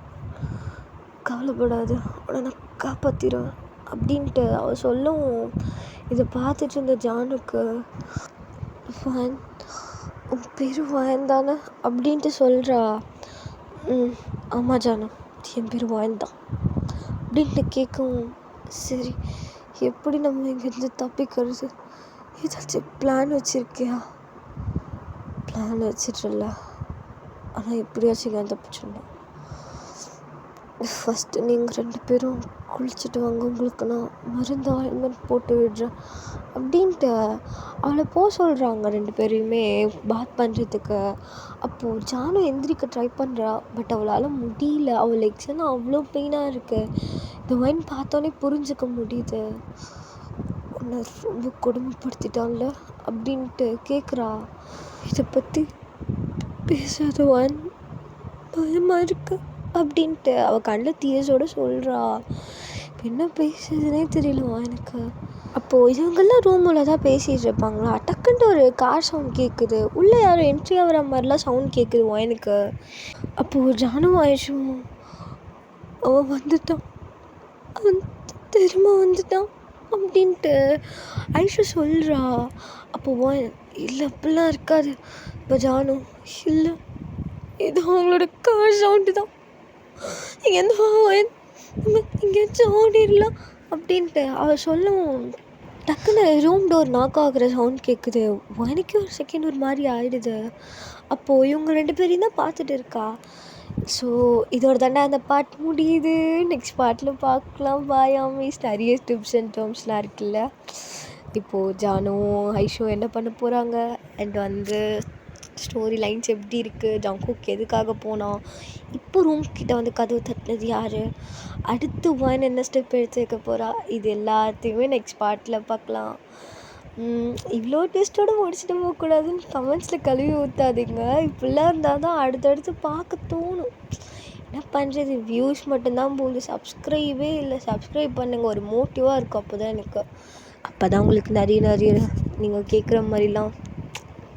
Speaker 1: கவலைப்படாது, உன்னை நான் காப்பாற்றிடுவேன் அப்படின்ட்டு அவள் சொல்லவும், இதை பார்த்துட்டு இருந்த ஜானுக்கு, வான், உன் பேர் வான் தானே அப்படின்ட்டு சொல்கிறா. ஆமாம் ஜானு, என் பேர் வான் தான் அப்படின்ட்டு கேட்கவும், சரி எப்படி நம்ம இங்கேருந்து தப்பிக்கிறது, ஏதாச்சும் பிளான் வச்சுருக்கியா? பிளான் வச்சிட்றல, ஆனால் எப்படியாச்சும் இங்கே தப்பிச்சிடணும். ஃபஸ்ட்டு நீங்கள் 2 பேரும் குளிச்சுட்டு வாங்க, உங்களுக்கு நான் மருந்து ஆயில்மெண்ட் போட்டு விடுறேன் அப்படின்ட்டு அவளை போக சொல்கிறாங்க 2 பேரையுமே பாத் பண்ணுறதுக்கு. அப்போது ஜானு எந்திரிக்க ட்ரை பண்ணுறா, பட் அவளால் முடியல. அவள் லெக்ஸ்லாம் அவ்வளோ பெயினாக இருக்குது. இந்த வைன் பார்த்தோன்னே புரிஞ்சுக்க முடியுது. உன்னை ரொம்ப கொடுமைப்படுத்திட்டான்ல அப்படின்ட்டு கேட்குறா. இதை பற்றி பேசாத வான், பயமாக இருக்கு அப்படின்ட்டு அவள் கண்ணில் டீயர்ஸோடு சொல்கிறா. இப்போ என்ன பேசுறதுனே தெரியலவா எனக்கு. அப்போது இவங்கெல்லாம் ரூமில் தான் பேசிகிட்டு இருப்பாங்களா, டக்குன்ட்டு ஒரு கார் சவுண்ட் கேட்குது. உள்ளே யாரும் என்ட்ரி ஆகிற மாதிரிலாம் சவுண்ட் கேட்குது எனக்கு. அப்போது ஜானு ஆயிஷும், அவன் வந்துட்டான், அவன் திரும்ப வந்துட்டான் அப்படின்ட்டு ஐஷு சொல்கிறா. அப்போ இல்லை அப்படிலாம் இருக்காது. இப்போ ஜானு, இல்லை இது அவங்களோட கார் சவுண்டு தான், இங்கேருந்து நம்ம எங்கேயாச்சும் ஓடிடலாம் அப்படின்ட்டு அவள் சொல்லவும், டக்குன்னு ரூம் டோர் நாக் ஆகுற சவுண்ட் கேட்குது. எனக்கே ஒரு செகண்ட் ஒரு மாதிரி ஆகிடுது. அப்போது இவங்க 2 பேரையும் தான் பார்த்துட்டு இருக்கா. ஸோ இதோட தாண்டா அந்த பார்ட் முடியுது. நெக்ஸ்ட் பார்ட்டில் பார்க்கலாம். பாய் ஆமீஸ். நிறைய டிப்ஸ் அண்ட் டேர்ம்ஸ்லாம் இருக்குல்ல. இப்போது ஜானுவும் ஐஷுவும் என்ன பண்ண போகிறாங்க, அண்ட் வந்து ஸ்டோரி லைன்ஸ் எப்படி இருக்குது, ஜங்குக் எதுக்காக போனான், இப்போ ரூம் கிட்ட வந்து கதவு தட்டினது யார், அடுத்து ஒன் என்ன ஸ்டெப் எடுத்து வைக்க போகிறா, இது எல்லாத்தையுமே நெக்ஸ்ட் பார்ட்டில் பார்க்கலாம். இவ்வளோ டெஸ்ட்டோடு முடிச்சுட்டு போகக்கூடாதுன்னு கமெண்ட்ஸில் கழுவி ஊற்றாதீங்க. இப்படிலாம் இருந்தால் தான் அடுத்தடுத்து பார்க்க தோணும். என்ன பண்ணுறது, வியூஸ் மட்டும்தான் போகுது, சப்ஸ்கிரைபே இல்லை. சப்ஸ்கிரைப் பண்ணுங்கள், ஒரு மோட்டிவாக இருக்கும். அப்போ தான் எனக்கு, அப்போ தான் உங்களுக்கு நிறைய நீங்கள் கேட்குற மாதிரிலாம்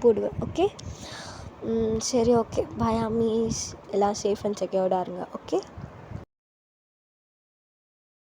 Speaker 1: போடுவேன். ஓகே, சரி, ஓகே, பாய் அம்மீஸ். எல்லாம் சேஃப் அண்ட் செக்யூர்டாக இருங்க. ஓகே.